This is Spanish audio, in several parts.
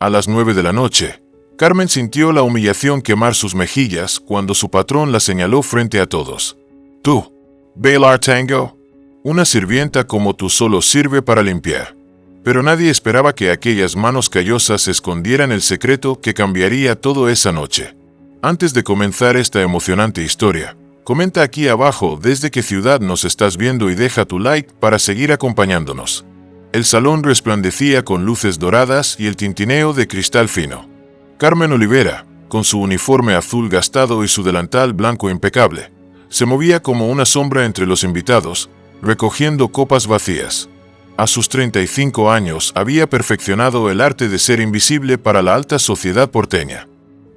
A las 9 de la noche, Carmen sintió la humillación quemar sus mejillas cuando su patrón la señaló frente a todos. «Tú, bailar tango, una sirvienta como tú solo sirve para limpiar». Pero nadie esperaba que aquellas manos callosas escondieran el secreto que cambiaría todo esa noche. Antes de comenzar esta emocionante historia, comenta aquí abajo desde qué ciudad nos estás viendo y deja tu like para seguir acompañándonos. El salón resplandecía con luces doradas y el tintineo de cristal fino. Carmen Olivera, con su uniforme azul gastado y su delantal blanco impecable, se movía como una sombra entre los invitados, recogiendo copas vacías. A sus 35 años había perfeccionado el arte de ser invisible para la alta sociedad porteña.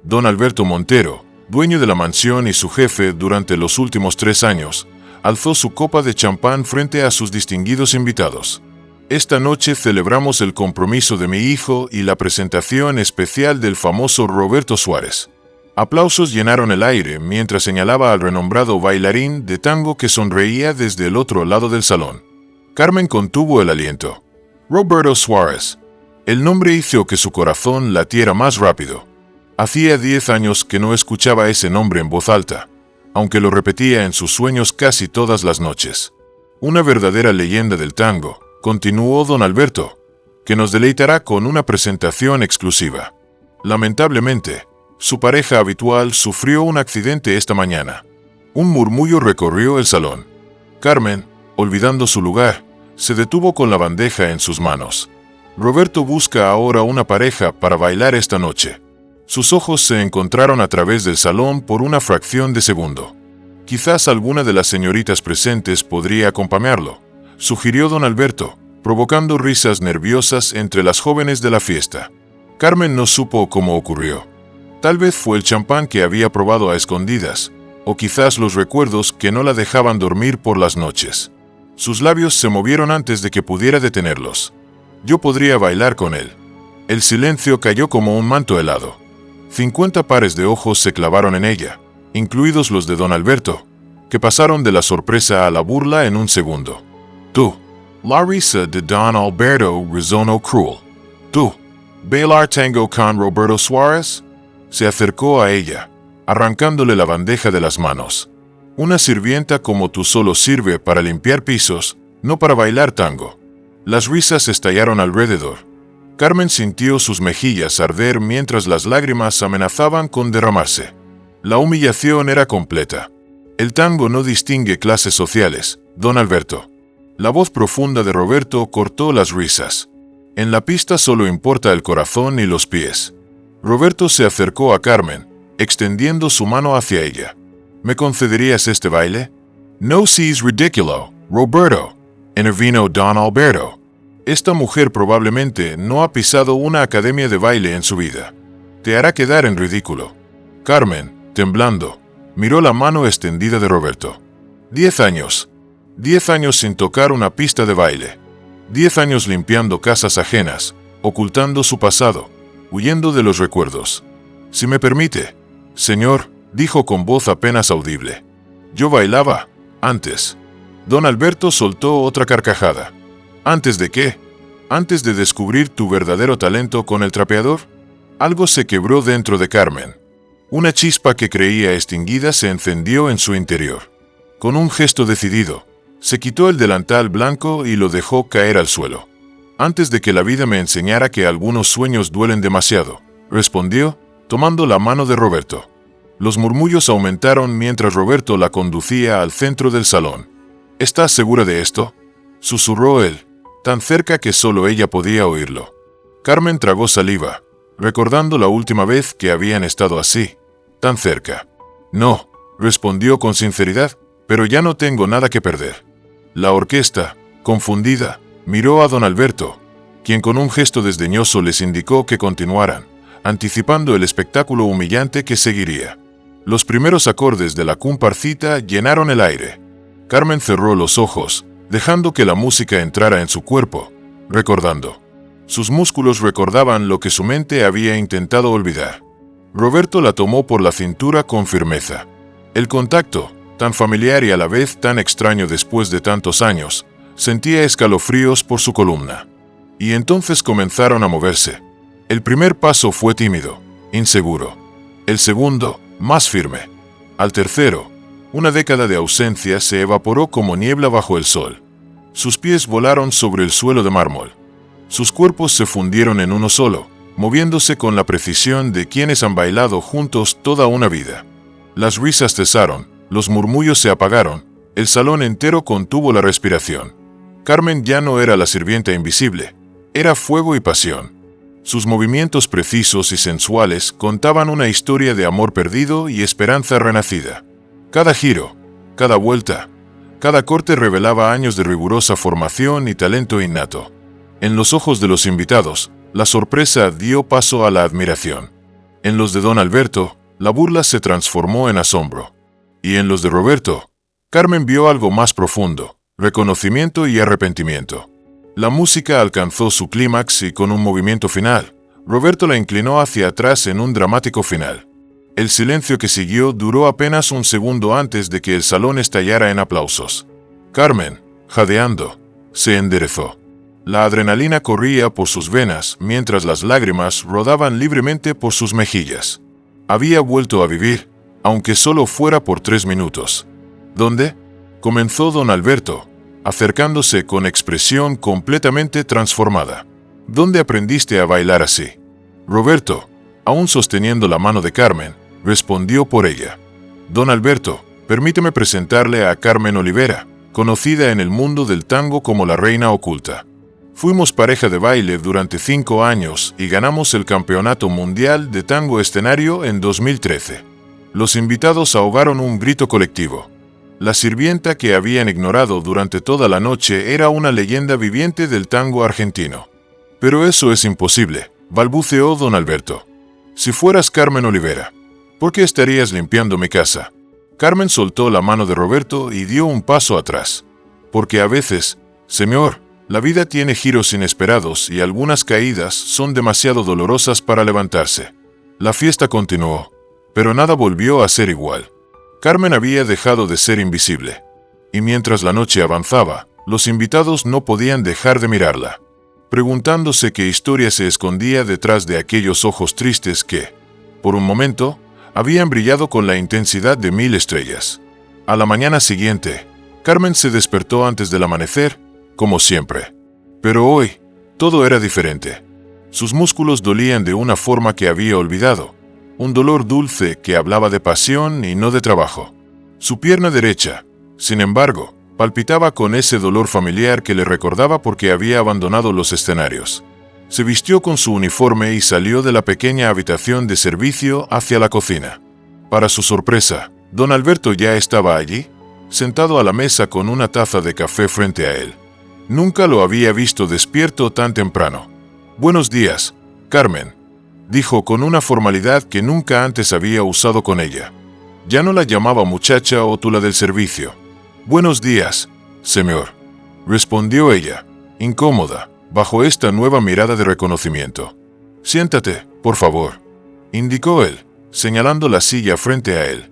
Don Alberto Montero, dueño de la mansión y su jefe durante los últimos 3 años, alzó su copa de champán frente a sus distinguidos invitados. Esta noche celebramos el compromiso de mi hijo y la presentación especial del famoso Roberto Suárez. Aplausos llenaron el aire mientras señalaba al renombrado bailarín de tango que sonreía desde el otro lado del salón. Carmen contuvo el aliento. Roberto Suárez. El nombre hizo que su corazón latiera más rápido. Hacía 10 años que no escuchaba ese nombre en voz alta, aunque lo repetía en sus sueños casi todas las noches. Una verdadera leyenda del tango, continuó don Alberto, que nos deleitará con una presentación exclusiva. Lamentablemente, su pareja habitual sufrió un accidente esta mañana. Un murmullo recorrió el salón. Carmen, olvidando su lugar, se detuvo con la bandeja en sus manos. Roberto busca ahora una pareja para bailar esta noche. Sus ojos se encontraron a través del salón por una fracción de segundo. Quizás alguna de las señoritas presentes podría acompañarlo, sugirió don Alberto, provocando risas nerviosas entre las jóvenes de la fiesta. Carmen no supo cómo ocurrió. Tal vez fue el champán que había probado a escondidas, o quizás los recuerdos que no la dejaban dormir por las noches. Sus labios se movieron antes de que pudiera detenerlos. Yo podría bailar con él. El silencio cayó como un manto helado. 50 pares de ojos se clavaron en ella, incluidos los de don Alberto, que pasaron de la sorpresa a la burla en un segundo. Tú, la risa de don Alberto resonó cruel. Tú, bailar tango con Roberto Suárez. Se acercó a ella, arrancándole la bandeja de las manos. Una sirvienta como tú solo sirve para limpiar pisos, no para bailar tango. Las risas estallaron alrededor. Carmen sintió sus mejillas arder mientras las lágrimas amenazaban con derramarse. La humillación era completa. El tango no distingue clases sociales, don Alberto. La voz profunda de Roberto cortó las risas. En la pista solo importa el corazón y los pies. Roberto se acercó a Carmen, extendiendo su mano hacia ella. ¿Me concederías este baile? No seas ridículo, Roberto, intervino don Alberto. Esta mujer probablemente no ha pisado una academia de baile en su vida. Te hará quedar en ridículo. Carmen, temblando, miró la mano extendida de Roberto. 10 años. 10 años sin tocar una pista de baile. 10 años limpiando casas ajenas, ocultando su pasado, huyendo de los recuerdos. Si me permite, señor, dijo con voz apenas audible. Yo bailaba, antes. Don Alberto soltó otra carcajada. ¿Antes de qué? ¿Antes de descubrir tu verdadero talento con el trapeador? Algo se quebró dentro de Carmen. Una chispa que creía extinguida se encendió en su interior. Con un gesto decidido, se quitó el delantal blanco y lo dejó caer al suelo. Antes de que la vida me enseñara que algunos sueños duelen demasiado, respondió, tomando la mano de Roberto. Los murmullos aumentaron mientras Roberto la conducía al centro del salón. ¿Estás segura de esto?, susurró él, tan cerca que solo ella podía oírlo. Carmen tragó saliva, recordando la última vez que habían estado así, tan cerca. No, respondió con sinceridad, pero ya no tengo nada que perder. La orquesta, confundida, miró a don Alberto, quien con un gesto desdeñoso les indicó que continuaran, anticipando el espectáculo humillante que seguiría. Los primeros acordes de la comparsita llenaron el aire. Carmen cerró los ojos, dejando que la música entrara en su cuerpo, recordando. Sus músculos recordaban lo que su mente había intentado olvidar. Roberto la tomó por la cintura con firmeza. El contacto, tan familiar y a la vez tan extraño después de tantos años, sentía escalofríos por su columna. Y entonces comenzaron a moverse. El primer paso fue tímido, inseguro. El segundo, más firme. Al tercero, una década de ausencia se evaporó como niebla bajo el sol. Sus pies volaron sobre el suelo de mármol. Sus cuerpos se fundieron en uno solo, moviéndose con la precisión de quienes han bailado juntos toda una vida. Las risas cesaron, los murmullos se apagaron, el salón entero contuvo la respiración. Carmen ya no era la sirvienta invisible, era fuego y pasión. Sus movimientos precisos y sensuales contaban una historia de amor perdido y esperanza renacida. Cada giro, cada vuelta, cada corte revelaba años de rigurosa formación y talento innato. En los ojos de los invitados, la sorpresa dio paso a la admiración. En los de don Alberto, la burla se transformó en asombro. Y en los de Roberto, Carmen vio algo más profundo, reconocimiento y arrepentimiento. La música alcanzó su clímax y con un movimiento final, Roberto la inclinó hacia atrás en un dramático final. El silencio que siguió duró apenas un segundo antes de que el salón estallara en aplausos. Carmen, jadeando, se enderezó. La adrenalina corría por sus venas mientras las lágrimas rodaban libremente por sus mejillas. Había vuelto a vivir, aunque solo fuera por 3 minutos. ¿Dónde? Comenzó don Alberto, acercándose con expresión completamente transformada. ¿Dónde aprendiste a bailar así? Roberto, aún sosteniendo la mano de Carmen, respondió por ella. Don Alberto, permíteme presentarle a Carmen Olivera, conocida en el mundo del tango como la Reina Oculta. Fuimos pareja de baile durante 5 años y ganamos el Campeonato Mundial de Tango Escenario en 2013. Los invitados ahogaron un grito colectivo. La sirvienta que habían ignorado durante toda la noche era una leyenda viviente del tango argentino. Pero eso es imposible, balbuceó don Alberto. Si fueras Carmen Olivera, ¿por qué estarías limpiando mi casa? Carmen soltó la mano de Roberto y dio un paso atrás. Porque a veces, señor, la vida tiene giros inesperados y algunas caídas son demasiado dolorosas para levantarse. La fiesta continuó, pero nada volvió a ser igual. Carmen había dejado de ser invisible. Y mientras la noche avanzaba, los invitados no podían dejar de mirarla, preguntándose qué historia se escondía detrás de aquellos ojos tristes que, por un momento, habían brillado con la intensidad de 1000 estrellas. A la mañana siguiente, Carmen se despertó antes del amanecer, como siempre. Pero hoy, todo era diferente. Sus músculos dolían de una forma que había olvidado, un dolor dulce que hablaba de pasión y no de trabajo. Su pierna derecha, sin embargo, palpitaba con ese dolor familiar que le recordaba porque había abandonado los escenarios. Se vistió con su uniforme y salió de la pequeña habitación de servicio hacia la cocina. Para su sorpresa, don Alberto ya estaba allí, sentado a la mesa con una taza de café frente a él. Nunca lo había visto despierto tan temprano. «Buenos días, Carmen», dijo con una formalidad que nunca antes había usado con ella. Ya no la llamaba muchacha o tula del servicio. «Buenos días, señor», respondió ella, incómoda, bajo esta nueva mirada de reconocimiento. «Siéntate, por favor», indicó él, señalando la silla frente a él.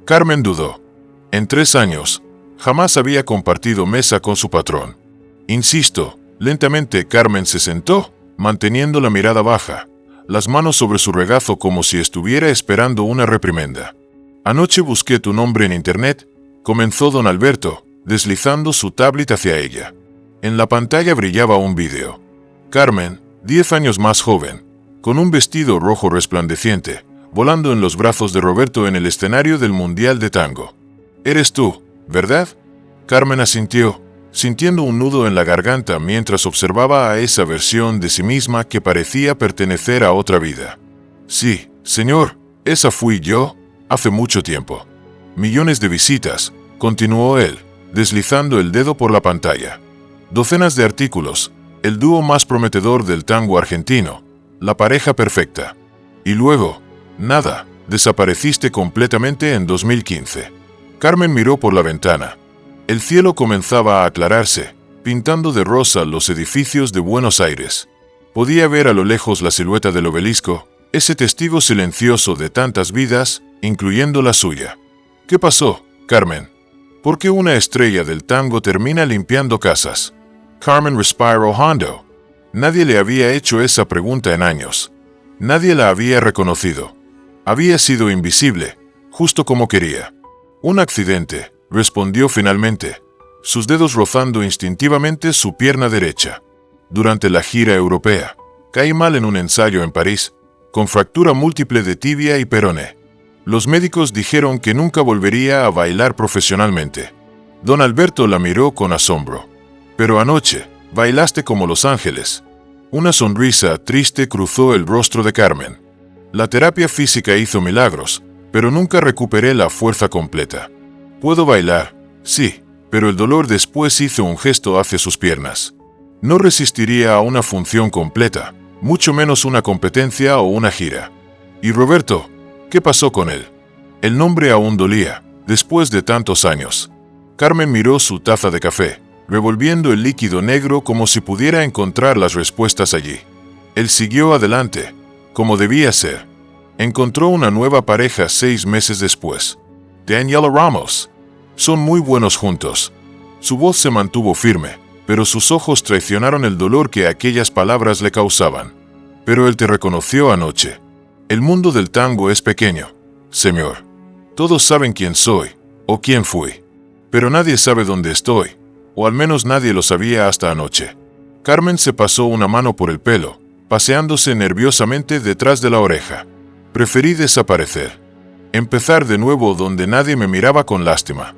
Carmen dudó. En 3 años, jamás había compartido mesa con su patrón. Insisto, lentamente Carmen se sentó, manteniendo la mirada baja, las manos sobre su regazo como si estuviera esperando una reprimenda. «Anoche busqué tu nombre en internet», comenzó don Alberto, deslizando su tablet hacia ella. En la pantalla brillaba un vídeo. Carmen, 10 años más joven, con un vestido rojo resplandeciente, volando en los brazos de Roberto en el escenario del Mundial de Tango. «Eres tú, ¿verdad?» Carmen asintió, sintiendo un nudo en la garganta mientras observaba a esa versión de sí misma que parecía pertenecer a otra vida. «Sí, señor, esa fui yo, hace mucho tiempo. Millones de visitas», continuó él, deslizando el dedo por la pantalla. «Docenas de artículos, el dúo más prometedor del tango argentino, la pareja perfecta. Y luego, nada, desapareciste completamente en 2015. Carmen miró por la ventana. El cielo comenzaba a aclararse, pintando de rosa los edificios de Buenos Aires. Podía ver a lo lejos la silueta del obelisco, ese testigo silencioso de tantas vidas, incluyendo la suya. «¿Qué pasó, Carmen? ¿Por qué una estrella del tango termina limpiando casas?» Carmen respiró hondo. Nadie le había hecho esa pregunta en años. Nadie la había reconocido. Había sido invisible, justo como quería. Un accidente, respondió finalmente, sus dedos rozando instintivamente su pierna derecha. Durante la gira europea, caí mal en un ensayo en París, con fractura múltiple de tibia y peroné. Los médicos dijeron que nunca volvería a bailar profesionalmente. Don Alberto la miró con asombro. Pero anoche, bailaste como Los Ángeles. Una sonrisa triste cruzó el rostro de Carmen. La terapia física hizo milagros, pero nunca recuperé la fuerza completa. Puedo bailar, sí, pero el dolor después hizo un gesto hacia sus piernas. No resistiría a una función completa, mucho menos una competencia o una gira. ¿Y Roberto? ¿Qué pasó con él? El nombre aún dolía, después de tantos años. Carmen miró su taza de café, revolviendo el líquido negro como si pudiera encontrar las respuestas allí. Él siguió adelante, como debía ser. Encontró una nueva pareja 6 meses después. Daniela Ramos. Son muy buenos juntos. Su voz se mantuvo firme, pero sus ojos traicionaron el dolor que aquellas palabras le causaban. Pero él te reconoció anoche. El mundo del tango es pequeño, señor. Todos saben quién soy, o quién fui. Pero nadie sabe dónde estoy, o al menos nadie lo sabía hasta anoche. Carmen se pasó una mano por el pelo, paseándose nerviosamente detrás de la oreja. Preferí desaparecer. Empezar de nuevo donde nadie me miraba con lástima.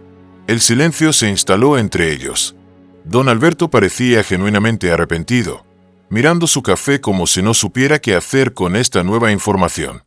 El silencio se instaló entre ellos. Don Alberto parecía genuinamente arrepentido, mirando su café como si no supiera qué hacer con esta nueva información.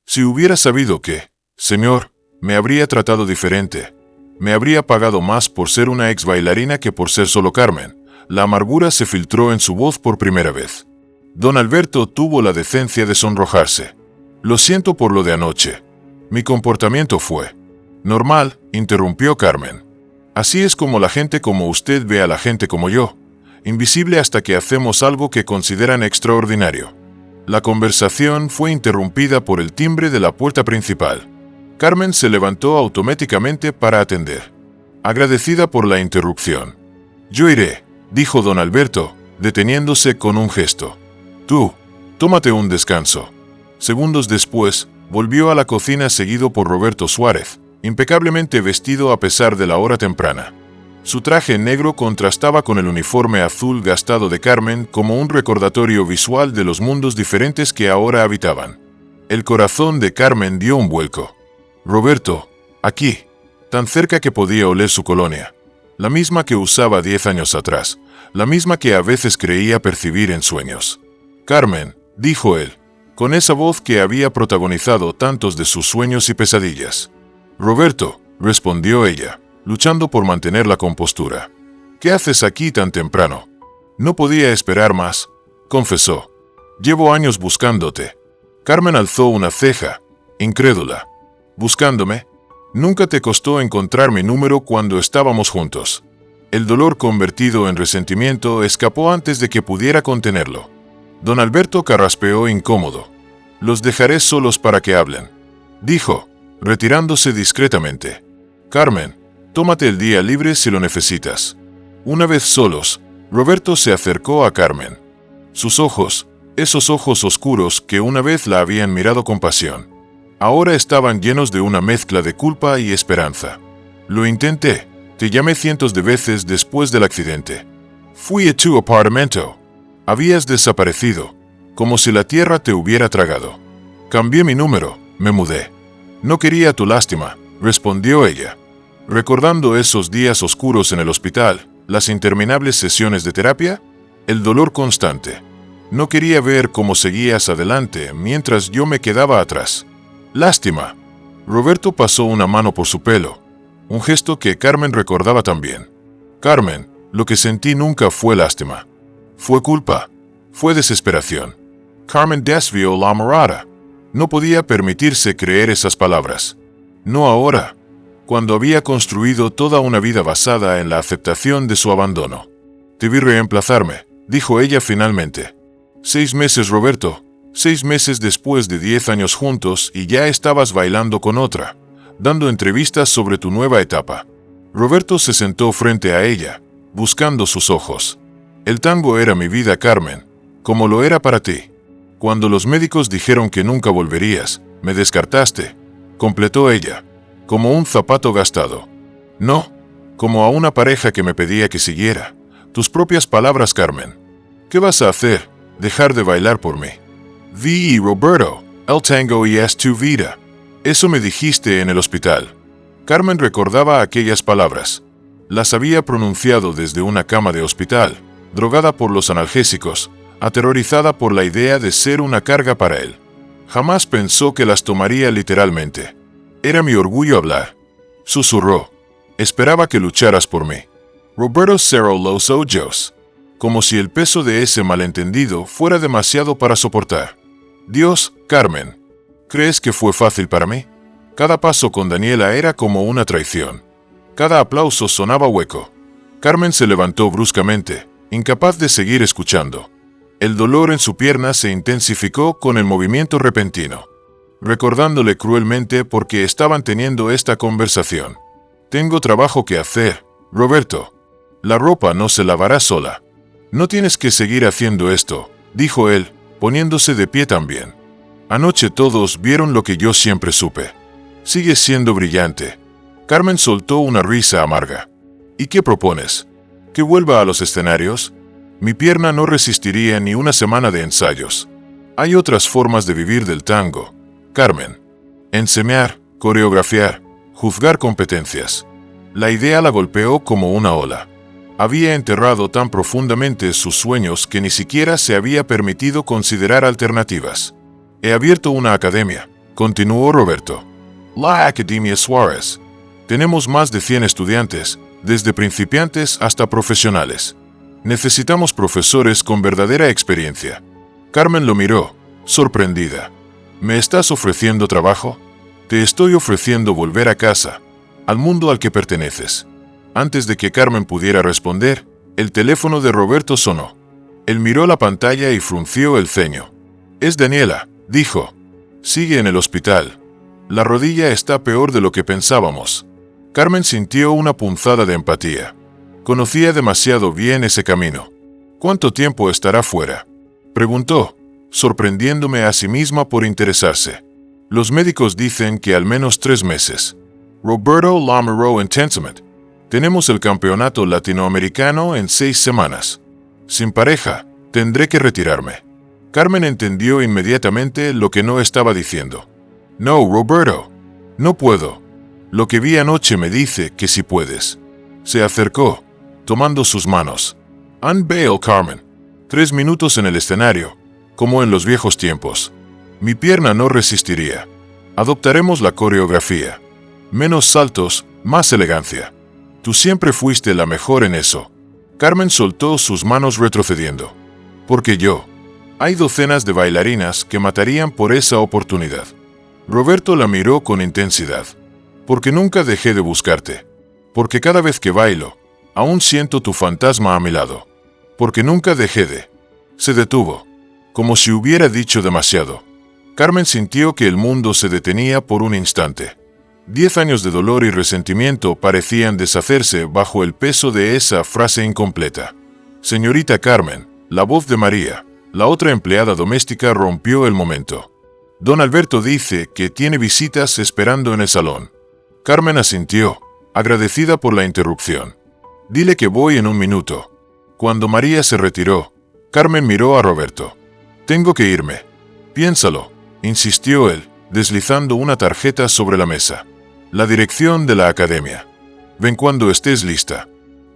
Si hubiera sabido que, señor, me habría tratado diferente. Me habría pagado más por ser una ex bailarina que por ser solo Carmen. La amargura se filtró en su voz por primera vez. Don Alberto tuvo la decencia de sonrojarse. Lo siento por lo de anoche. Mi comportamiento fue normal, interrumpió Carmen. Así es como la gente como usted ve a la gente como yo, invisible hasta que hacemos algo que consideran extraordinario. La conversación fue interrumpida por el timbre de la puerta principal. Carmen se levantó automáticamente para atender, agradecida por la interrupción. Yo iré, dijo don Alberto, deteniéndose con un gesto. Tú, tómate un descanso. Segundos después, volvió a la cocina seguido por Roberto Suárez, impecablemente vestido a pesar de la hora temprana. Su traje negro contrastaba con el uniforme azul gastado de Carmen como un recordatorio visual de los mundos diferentes que ahora habitaban. El corazón de Carmen dio un vuelco. Roberto, aquí, tan cerca que podía oler su colonia, la misma que usaba 10 años atrás, la misma que a veces creía percibir en sueños. Carmen, dijo él, con esa voz que había protagonizado tantos de sus sueños y pesadillas. Roberto, respondió ella, luchando por mantener la compostura. ¿Qué haces aquí tan temprano? No podía esperar más, confesó. Llevo años buscándote. Carmen alzó una ceja, incrédula. ¿Buscándome? Nunca te costó encontrar mi número cuando estábamos juntos. El dolor convertido en resentimiento escapó antes de que pudiera contenerlo. Don Alberto carraspeó incómodo. Los dejaré solos para que hablen, dijo, retirándose discretamente. Carmen, tómate el día libre si lo necesitas. Una vez solos, Roberto se acercó a Carmen. Sus ojos, esos ojos oscuros que una vez la habían mirado con pasión, ahora estaban llenos de una mezcla de culpa y esperanza. Lo intenté, te llamé cientos de veces después del accidente. Fui a tu apartamento. Habías desaparecido, como si la tierra te hubiera tragado. Cambié mi número, me mudé. No quería tu lástima, respondió ella. Recordando esos días oscuros en el hospital, las interminables sesiones de terapia, el dolor constante. No quería ver cómo seguías adelante mientras yo me quedaba atrás. Lástima. Roberto pasó una mano por su pelo, un gesto que Carmen recordaba también. Carmen, lo que sentí nunca fue lástima. Fue culpa. Fue desesperación. Carmen desvió la mirada. No podía permitirse creer esas palabras. No ahora, cuando había construido toda una vida basada en la aceptación de su abandono. Debí reemplazarme, dijo ella finalmente. 6 meses, Roberto. 6 meses después de 10 años juntos y ya estabas bailando con otra, dando entrevistas sobre tu nueva etapa. Roberto se sentó frente a ella, buscando sus ojos. El tango era mi vida, Carmen, como lo era para ti. Cuando los médicos dijeron que nunca volverías, me descartaste, completó ella, como un zapato gastado. No, como a una pareja que me pedía que siguiera. Tus propias palabras, Carmen. ¿Qué vas a hacer? Dejar de bailar por mí. Vi y Roberto, el tango y es tu vida. Eso me dijiste en el hospital. Carmen recordaba aquellas palabras. Las había pronunciado desde una cama de hospital, drogada por los analgésicos, aterrorizada por la idea de ser una carga para él. Jamás pensó que las tomaría literalmente. Era mi orgullo hablar. Susurró. Esperaba que lucharas por mí. Roberto cerró los ojos, como si el peso de ese malentendido fuera demasiado para soportar. Dios, Carmen, ¿crees que fue fácil para mí? Cada paso con Daniela era como una traición. Cada aplauso sonaba hueco. Carmen se levantó bruscamente, incapaz de seguir escuchando. El dolor en su pierna se intensificó con el movimiento repentino, recordándole cruelmente por qué estaban teniendo esta conversación. Tengo trabajo que hacer, Roberto. La ropa no se lavará sola. No tienes que seguir haciendo esto, dijo él, poniéndose de pie también. Anoche todos vieron lo que yo siempre supe. Sigues siendo brillante. Carmen soltó una risa amarga. ¿Y qué propones? ¿Que vuelva a los escenarios? Mi pierna no resistiría ni una semana de ensayos. Hay otras formas de vivir del tango, Carmen. Enseñar, coreografiar, juzgar competencias. La idea la golpeó como una ola. Había enterrado tan profundamente sus sueños que ni siquiera se había permitido considerar alternativas. He abierto una academia, continuó Roberto. La Academia Suárez. Tenemos más de 100 estudiantes, desde principiantes hasta profesionales. Necesitamos profesores con verdadera experiencia. Carmen lo miró, sorprendida. ¿Me estás ofreciendo trabajo? Te estoy ofreciendo volver a casa, al mundo al que perteneces. Antes de que Carmen pudiera responder, el teléfono de Roberto sonó. Él miró la pantalla y frunció el ceño. Es Daniela, dijo. Sigue en el hospital. La rodilla está peor de lo que pensábamos. Carmen sintió una punzada de empatía. Conocía demasiado bien ese camino. ¿Cuánto tiempo estará fuera? Preguntó, sorprendiéndome a sí misma por interesarse. Los médicos dicen que al menos 3 meses. Roberto Lamoureux Intensament. Tenemos el campeonato latinoamericano en 6 semanas. Sin pareja, tendré que retirarme. Carmen entendió inmediatamente lo que no estaba diciendo. No, Roberto. No puedo. Lo que vi anoche me dice que sí puedes. Se acercó, tomando sus manos. Unveil, Carmen. 3 minutos en el escenario, como en los viejos tiempos. Mi pierna no resistiría. Adoptaremos la coreografía. Menos saltos, más elegancia. Tú siempre fuiste la mejor en eso. Carmen soltó sus manos retrocediendo. Porque yo. Hay docenas de bailarinas que matarían por esa oportunidad. Roberto la miró con intensidad. Porque nunca dejé de buscarte. Porque cada vez que bailo, aún siento tu fantasma a mi lado. Porque nunca dejé de. Se detuvo. Como si hubiera dicho demasiado. Carmen sintió que el mundo se detenía por un instante. 10 años de dolor y resentimiento parecían deshacerse bajo el peso de esa frase incompleta. Señorita Carmen, la voz de María, la otra empleada doméstica, rompió el momento. Don Alberto dice que tiene visitas esperando en el salón. Carmen asintió, agradecida por la interrupción. Dile que voy en 1 minuto. Cuando María se retiró, Carmen miró a Roberto. Tengo que irme. Piénsalo, insistió él, deslizando una tarjeta sobre la mesa. La dirección de la academia. Ven cuando estés lista.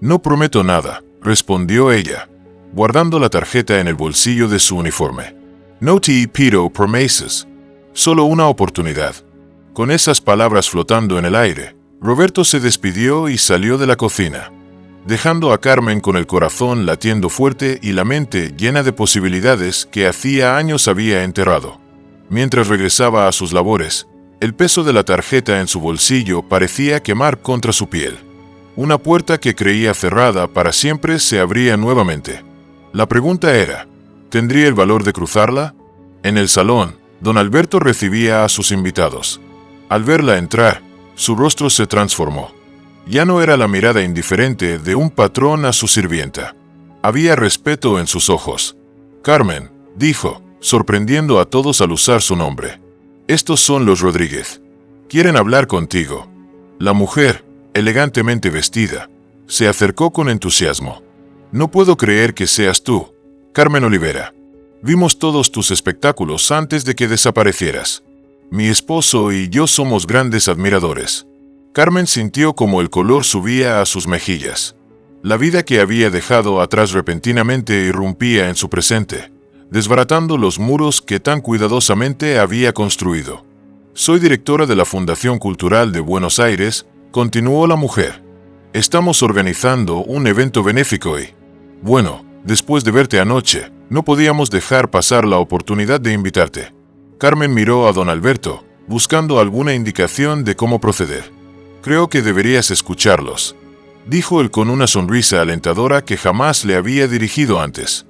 No prometo nada, respondió ella, guardando la tarjeta en el bolsillo de su uniforme. No te pido promesas. Solo una oportunidad. Con esas palabras flotando en el aire, Roberto se despidió y salió de la cocina, dejando a Carmen con el corazón latiendo fuerte y la mente llena de posibilidades que hacía años había enterrado. Mientras regresaba a sus labores, el peso de la tarjeta en su bolsillo parecía quemar contra su piel. Una puerta que creía cerrada para siempre se abría nuevamente. La pregunta era, ¿tendría el valor de cruzarla? En el salón, don Alberto recibía a sus invitados. Al verla entrar, su rostro se transformó. Ya no era la mirada indiferente de un patrón a su sirvienta. Había respeto en sus ojos. Carmen, dijo, sorprendiendo a todos al usar su nombre. Estos son los Rodríguez. Quieren hablar contigo. La mujer, elegantemente vestida, se acercó con entusiasmo. No puedo creer que seas tú, Carmen Olivera. Vimos todos tus espectáculos antes de que desaparecieras. Mi esposo y yo somos grandes admiradores. Carmen sintió como el color subía a sus mejillas. La vida que había dejado atrás repentinamente irrumpía en su presente, desbaratando los muros que tan cuidadosamente había construido. Soy directora de la Fundación Cultural de Buenos Aires, continuó la mujer. Estamos organizando un evento benéfico y, bueno, después de verte anoche, no podíamos dejar pasar la oportunidad de invitarte. Carmen miró a don Alberto, buscando alguna indicación de cómo proceder. Creo que deberías escucharlos, dijo él con una sonrisa alentadora que jamás le había dirigido antes.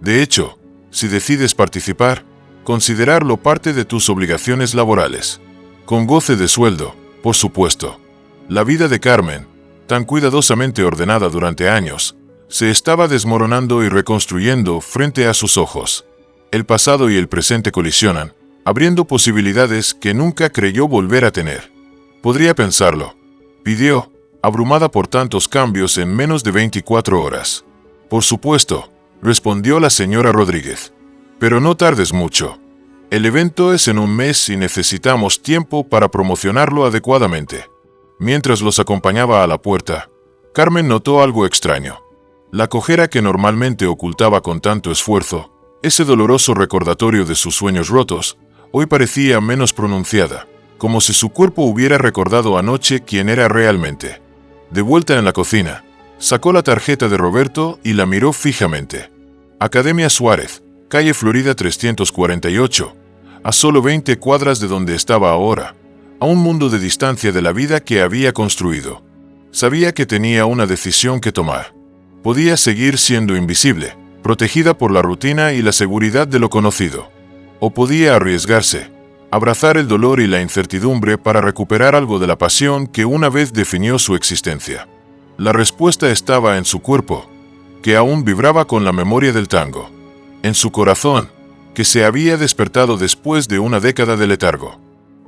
De hecho, si decides participar, considerarlo parte de tus obligaciones laborales. Con goce de sueldo, por supuesto. La vida de Carmen, tan cuidadosamente ordenada durante años, se estaba desmoronando y reconstruyendo frente a sus ojos. El pasado y el presente colisionan, abriendo posibilidades que nunca creyó volver a tener. Podría pensarlo, pidió, abrumada por tantos cambios en menos de 24 horas. Por supuesto, respondió la señora Rodríguez. Pero no tardes mucho. El evento es en un mes y necesitamos tiempo para promocionarlo adecuadamente. Mientras los acompañaba a la puerta, Carmen notó algo extraño. La cojera que normalmente ocultaba con tanto esfuerzo, ese doloroso recordatorio de sus sueños rotos, hoy parecía menos pronunciada, como si su cuerpo hubiera recordado anoche quién era realmente. De vuelta en la cocina, sacó la tarjeta de Roberto y la miró fijamente. Academia Suárez, calle Florida 348, a solo 20 cuadras de donde estaba ahora, a un mundo de distancia de la vida que había construido. Sabía que tenía una decisión que tomar. Podía seguir siendo invisible, protegida por la rutina y la seguridad de lo conocido. O podía arriesgarse, abrazar el dolor y la incertidumbre para recuperar algo de la pasión que una vez definió su existencia. La respuesta estaba en su cuerpo, que aún vibraba con la memoria del tango. En su corazón, que se había despertado después de una década de letargo.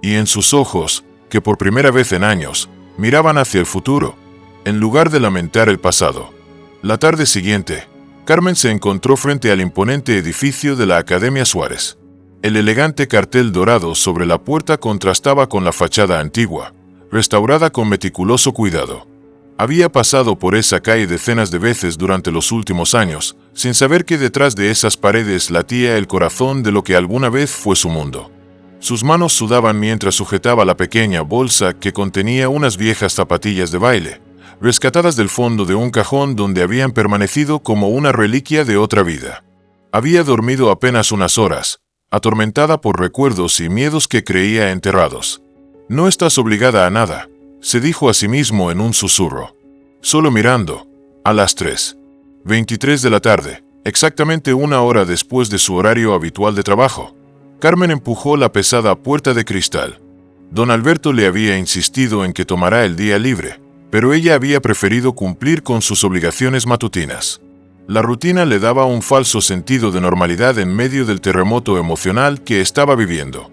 Y en sus ojos, que por primera vez en años, miraban hacia el futuro, en lugar de lamentar el pasado. La tarde siguiente, Carmen se encontró frente al imponente edificio de la Academia Suárez. El elegante cartel dorado sobre la puerta contrastaba con la fachada antigua, restaurada con meticuloso cuidado. Había pasado por esa calle decenas de veces durante los últimos años, sin saber que detrás de esas paredes latía el corazón de lo que alguna vez fue su mundo. Sus manos sudaban mientras sujetaba la pequeña bolsa que contenía unas viejas zapatillas de baile, rescatadas del fondo de un cajón donde habían permanecido como una reliquia de otra vida. Había dormido apenas unas horas, atormentada por recuerdos y miedos que creía enterrados. No estás obligada a nada, se dijo a sí mismo en un susurro. Solo mirando, a las 3:23 de la tarde, exactamente una hora después de su horario habitual de trabajo, Carmen empujó la pesada puerta de cristal. Don Alberto le había insistido en que tomara el día libre, pero ella había preferido cumplir con sus obligaciones matutinas. La rutina le daba un falso sentido de normalidad en medio del terremoto emocional que estaba viviendo.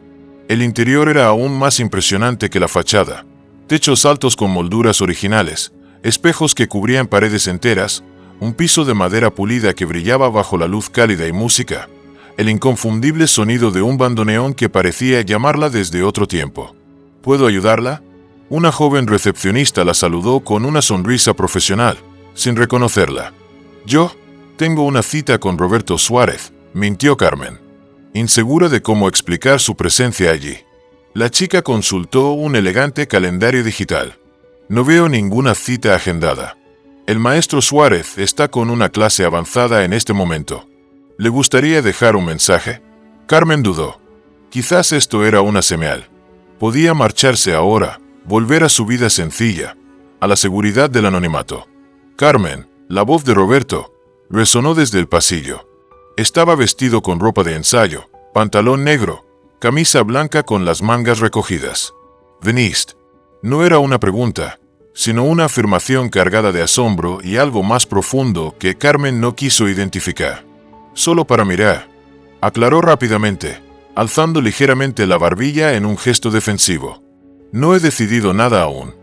El interior era aún más impresionante que la fachada. Techos altos con molduras originales, espejos que cubrían paredes enteras, un piso de madera pulida que brillaba bajo la luz cálida y música, el inconfundible sonido de un bandoneón que parecía llamarla desde otro tiempo. ¿Puedo ayudarla? Una joven recepcionista la saludó con una sonrisa profesional, sin reconocerla. Yo tengo una cita con Roberto Suárez, mintió Carmen, insegura de cómo explicar su presencia allí. La chica consultó un elegante calendario digital. No veo ninguna cita agendada. El maestro Suárez está con una clase avanzada en este momento. ¿Le gustaría dejar un mensaje? Carmen dudó. Quizás esto era una señal. Podía marcharse ahora, volver a su vida sencilla, a la seguridad del anonimato. Carmen, la voz de Roberto, resonó desde el pasillo. Estaba vestido con ropa de ensayo, pantalón negro, camisa blanca con las mangas recogidas. ¿Veniste? No era una pregunta, sino una afirmación cargada de asombro y algo más profundo que Carmen no quiso identificar. Solo para mirar. aclaró rápidamente, alzando ligeramente la barbilla en un gesto defensivo. No he decidido nada aún.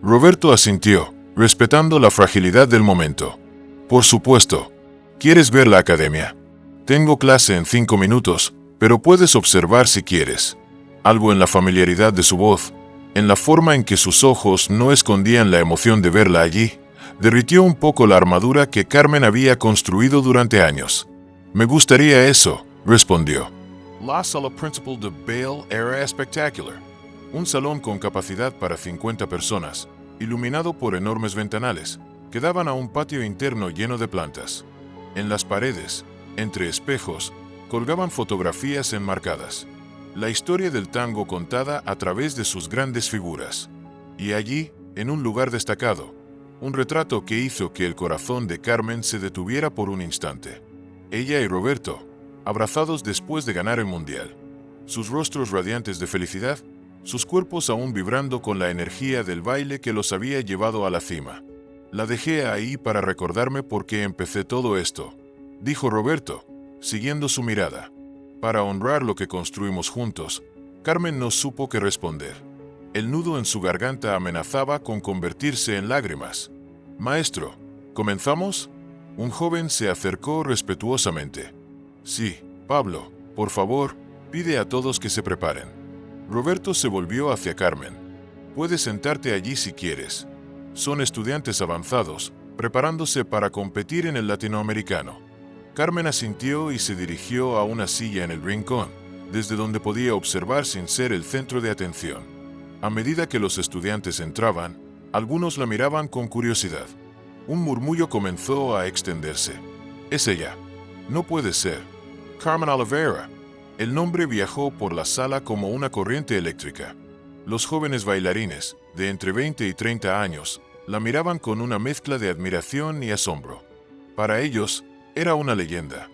Roberto asintió, respetando la fragilidad del momento. Por supuesto. ¿Quieres ver la academia? Tengo clase en 5 minutos, pero puedes observar si quieres. Algo en la familiaridad de su voz, en la forma en que sus ojos no escondían la emoción de verla allí, derritió un poco la armadura que Carmen había construido durante años. Me gustaría eso, respondió. La sala principal de Bale era espectacular. Un salón con capacidad para 50 personas, iluminado por enormes ventanales, que daban a un patio interno lleno de plantas. En las paredes, entre espejos, colgaban fotografías enmarcadas. La historia del tango contada a través de sus grandes figuras. Y allí, en un lugar destacado, un retrato que hizo que el corazón de Carmen se detuviera por un instante. Ella y Roberto, abrazados después de ganar el mundial. Sus rostros radiantes de felicidad, sus cuerpos aún vibrando con la energía del baile que los había llevado a la cima. La dejé ahí para recordarme por qué empecé todo esto, dijo Roberto, siguiendo su mirada. Para honrar lo que construimos juntos, Carmen no supo qué responder. El nudo en su garganta amenazaba con convertirse en lágrimas. Maestro, ¿comenzamos? Un joven se acercó respetuosamente. Sí, Pablo, por favor, pide a todos que se preparen. Roberto se volvió hacia Carmen. Puedes sentarte allí si quieres. Son estudiantes avanzados, preparándose para competir en el latinoamericano. Carmen asintió y se dirigió a una silla en el rincón, desde donde podía observar sin ser el centro de atención. A medida que los estudiantes entraban, algunos la miraban con curiosidad. Un murmullo comenzó a extenderse. Es ella. No puede ser. Carmen Olivera. El nombre viajó por la sala como una corriente eléctrica. Los jóvenes bailarines, de entre 20 y 30 años, la miraban con una mezcla de admiración y asombro. Para ellos, era una leyenda,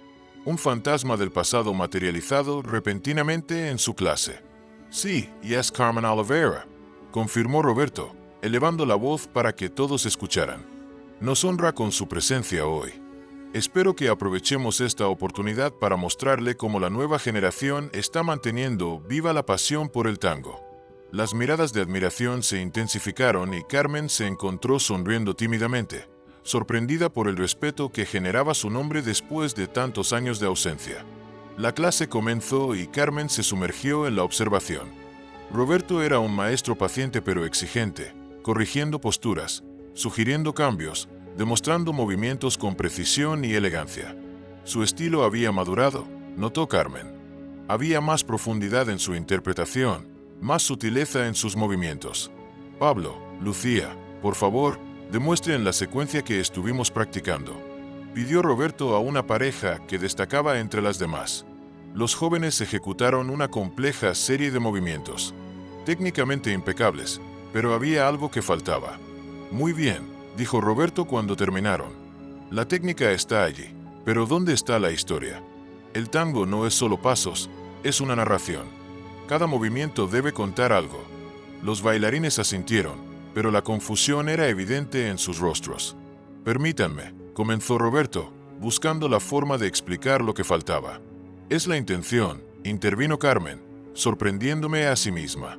un fantasma del pasado materializado repentinamente en su clase. Sí, y es Carmen Olivera, confirmó Roberto, elevando la voz para que todos escucharan. Nos honra con su presencia hoy. Espero que aprovechemos esta oportunidad para mostrarle cómo la nueva generación está manteniendo viva la pasión por el tango. Las miradas de admiración se intensificaron y Carmen se encontró sonriendo tímidamente, sorprendida por el respeto que generaba su nombre después de tantos años de ausencia. La clase comenzó y Carmen se sumergió en la observación. Roberto era un maestro paciente pero exigente, corrigiendo posturas, sugiriendo cambios, demostrando movimientos con precisión y elegancia. Su estilo había madurado, notó Carmen. Había más profundidad en su interpretación, más sutileza en sus movimientos. Pablo, Lucía, por favor, demuestren la secuencia que estuvimos practicando, pidió Roberto a una pareja que destacaba entre las demás. Los jóvenes ejecutaron una compleja serie de movimientos, técnicamente impecables, pero había algo que faltaba. Muy bien, dijo Roberto cuando terminaron. La técnica está allí, pero ¿dónde está la historia? El tango no es solo pasos, es una narración. Cada movimiento debe contar algo. Los bailarines asintieron, pero la confusión era evidente en sus rostros. Permítanme, comenzó Roberto, buscando la forma de explicar lo que faltaba. Es la intención, intervino Carmen, sorprendiéndome a sí misma.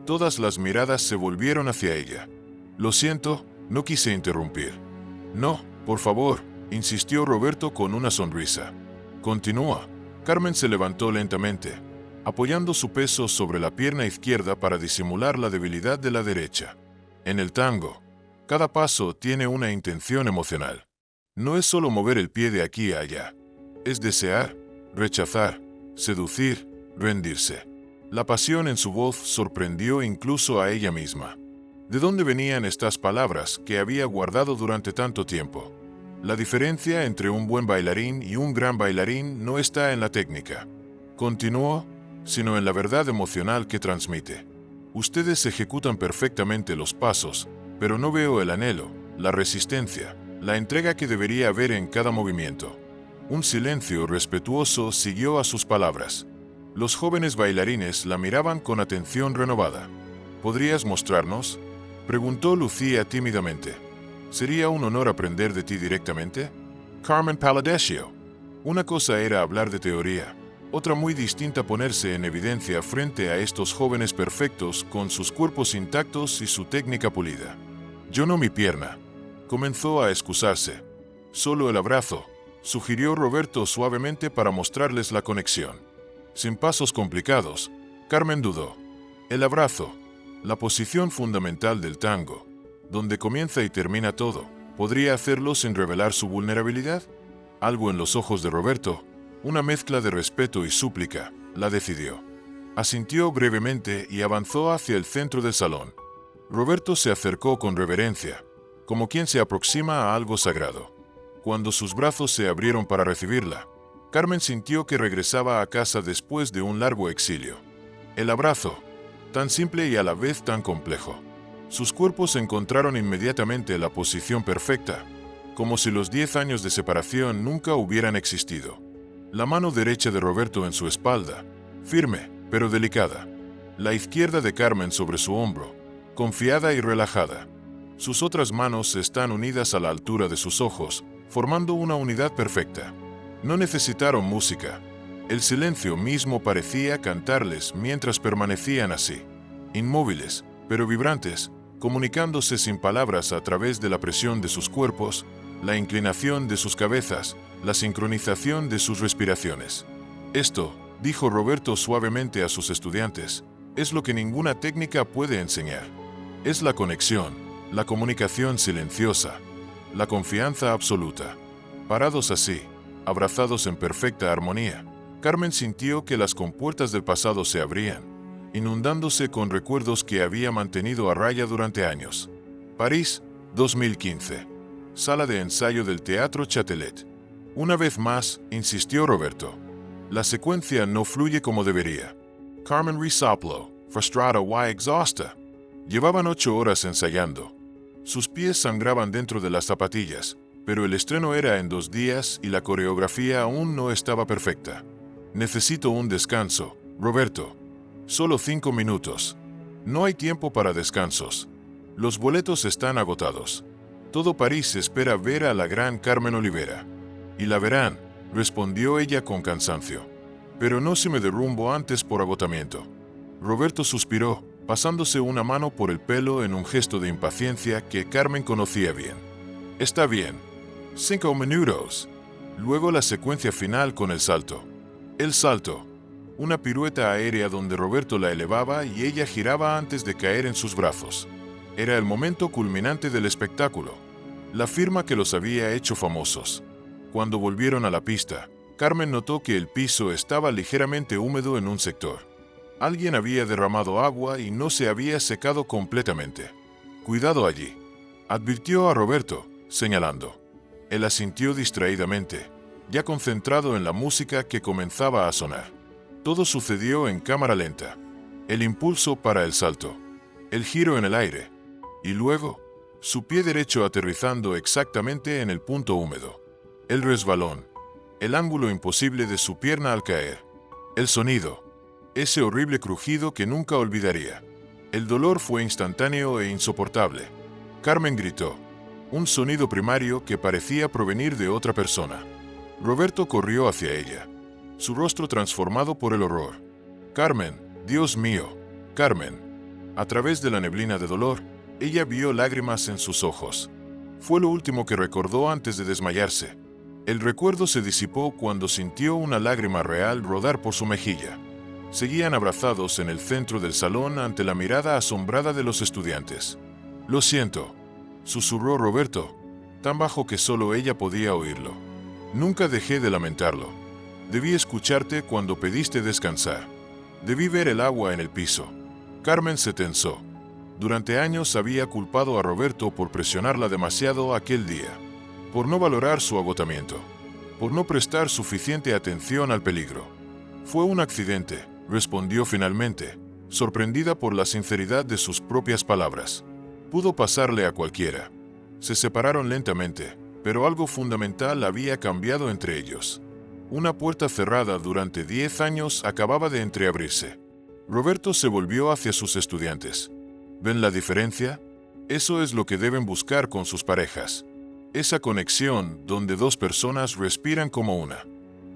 Todas las miradas se volvieron hacia ella. Lo siento, no quise interrumpir. No, por favor, insistió Roberto con una sonrisa. Continúa. Carmen se levantó lentamente, apoyando su peso sobre la pierna izquierda para disimular la debilidad de la derecha. En el tango, cada paso tiene una intención emocional. No es solo mover el pie de aquí a allá. Es desear, rechazar, seducir, rendirse. La pasión en su voz sorprendió incluso a ella misma. ¿De dónde venían estas palabras que había guardado durante tanto tiempo? La diferencia entre un buen bailarín y un gran bailarín no está en la técnica, continuó, sino en la verdad emocional que transmite. Ustedes ejecutan perfectamente los pasos, pero no veo el anhelo, la resistencia, la entrega que debería haber en cada movimiento. Un silencio respetuoso siguió a sus palabras. Los jóvenes bailarines la miraban con atención renovada. ¿Podrías mostrarnos?, preguntó Lucía tímidamente. ¿Sería un honor aprender de ti directamente? Carmen Paladesio. Una cosa era hablar de teoría, Otra muy distinta ponerse en evidencia frente a estos jóvenes perfectos con sus cuerpos intactos y su técnica pulida. Yo no mi pierna. Comenzó a excusarse. Solo el abrazo, sugirió Roberto suavemente para mostrarles la conexión. Sin pasos complicados, Carmen dudó. El abrazo, la posición fundamental del tango, donde comienza y termina todo, ¿podría hacerlo sin revelar su vulnerabilidad? Algo en los ojos de Roberto, una mezcla de respeto y súplica, la decidió. Asintió brevemente y avanzó hacia el centro del salón. Roberto se acercó con reverencia, como quien se aproxima a algo sagrado. Cuando sus brazos se abrieron para recibirla, Carmen sintió que regresaba a casa después de un largo exilio. El abrazo, tan simple y a la vez tan complejo. Sus cuerpos encontraron inmediatamente la posición perfecta, como si los 10 años de separación nunca hubieran existido. La mano derecha de Roberto en su espalda, firme, pero delicada. La izquierda de Carmen sobre su hombro, confiada y relajada. Sus otras manos están unidas a la altura de sus ojos, formando una unidad perfecta. No necesitaron música. El silencio mismo parecía cantarles mientras permanecían así, inmóviles, pero vibrantes, comunicándose sin palabras a través de la presión de sus cuerpos, la inclinación de sus cabezas, la sincronización de sus respiraciones. Esto, dijo Roberto suavemente a sus estudiantes, es lo que ninguna técnica puede enseñar. Es la conexión, la comunicación silenciosa, la confianza absoluta. Parados así, abrazados en perfecta armonía, Carmen sintió que las compuertas del pasado se abrían, inundándose con recuerdos que había mantenido a raya durante años. París, 2015. Sala de ensayo del Teatro Châtelet. Una vez más, insistió Roberto. La secuencia no fluye como debería. Carmen resoplo, frustrada y exhausta. Llevaban 8 horas ensayando. Sus pies sangraban dentro de las zapatillas, pero el estreno era en 2 días y la coreografía aún no estaba perfecta. Necesito un descanso, Roberto. Solo 5 minutos. No hay tiempo para descansos. Los boletos están agotados. Todo París espera ver a la gran Carmen Olivera. Y la verán, respondió ella con cansancio. Pero no se me derrumbo antes por agotamiento. Roberto suspiró, pasándose una mano por el pelo en un gesto de impaciencia que Carmen conocía bien. Está bien. 5 minutos. Luego la secuencia final con el salto. El salto. Una pirueta aérea donde Roberto la elevaba y ella giraba antes de caer en sus brazos. Era el momento culminante del espectáculo. La firma que los había hecho famosos. Cuando volvieron a la pista, Carmen notó que el piso estaba ligeramente húmedo en un sector. Alguien había derramado agua y no se había secado completamente. Cuidado allí, advirtió a Roberto, señalando. Él asintió distraídamente, ya concentrado en la música que comenzaba a sonar. Todo sucedió en cámara lenta. El impulso para el salto, el giro en el aire, y luego, su pie derecho aterrizando exactamente en el punto húmedo. El resbalón, el ángulo imposible de su pierna al caer. El sonido, ese horrible crujido que nunca olvidaría. El dolor fue instantáneo e insoportable. Carmen gritó, un sonido primario que parecía provenir de otra persona. Roberto corrió hacia ella, su rostro transformado por el horror. Carmen, Dios mío, Carmen. A través de la neblina de dolor, ella vio lágrimas en sus ojos. Fue lo último que recordó antes de desmayarse. El recuerdo se disipó cuando sintió una lágrima real rodar por su mejilla. Seguían abrazados en el centro del salón ante la mirada asombrada de los estudiantes. Lo siento, susurró Roberto, tan bajo que solo ella podía oírlo. Nunca dejé de lamentarlo. Debí escucharte cuando pediste descansar. Debí ver el agua en el piso. Carmen se tensó. Durante años había culpado a Roberto por presionarla demasiado aquel día, por no valorar su agotamiento, por no prestar suficiente atención al peligro. Fue un accidente, respondió finalmente, sorprendida por la sinceridad de sus propias palabras. Pudo pasarle a cualquiera. Se separaron lentamente, pero algo fundamental había cambiado entre ellos. Una puerta cerrada durante 10 años acababa de entreabrirse. Roberto se volvió hacia sus estudiantes. ¿Ven la diferencia? Eso es lo que deben buscar con sus parejas. Esa conexión donde 2 personas respiran como una.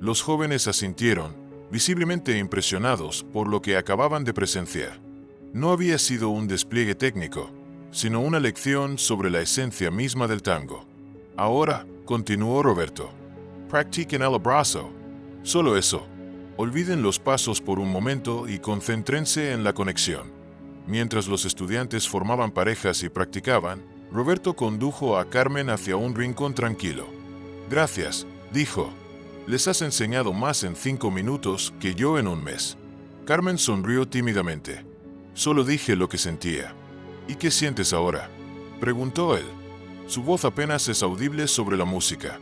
Los jóvenes asintieron, visiblemente impresionados por lo que acababan de presenciar. No había sido un despliegue técnico, sino una lección sobre la esencia misma del tango. Ahora, continuó Roberto, practiquen el abrazo. Solo eso. Olviden los pasos por un momento y concéntrense en la conexión. Mientras los estudiantes formaban parejas y practicaban, Roberto condujo a Carmen hacia un rincón tranquilo. Gracias, dijo. Les has enseñado más en 5 minutos que yo en un mes. Carmen sonrió tímidamente. Solo dije lo que sentía. ¿Y qué sientes ahora?, preguntó él. Su voz apenas es audible sobre la música.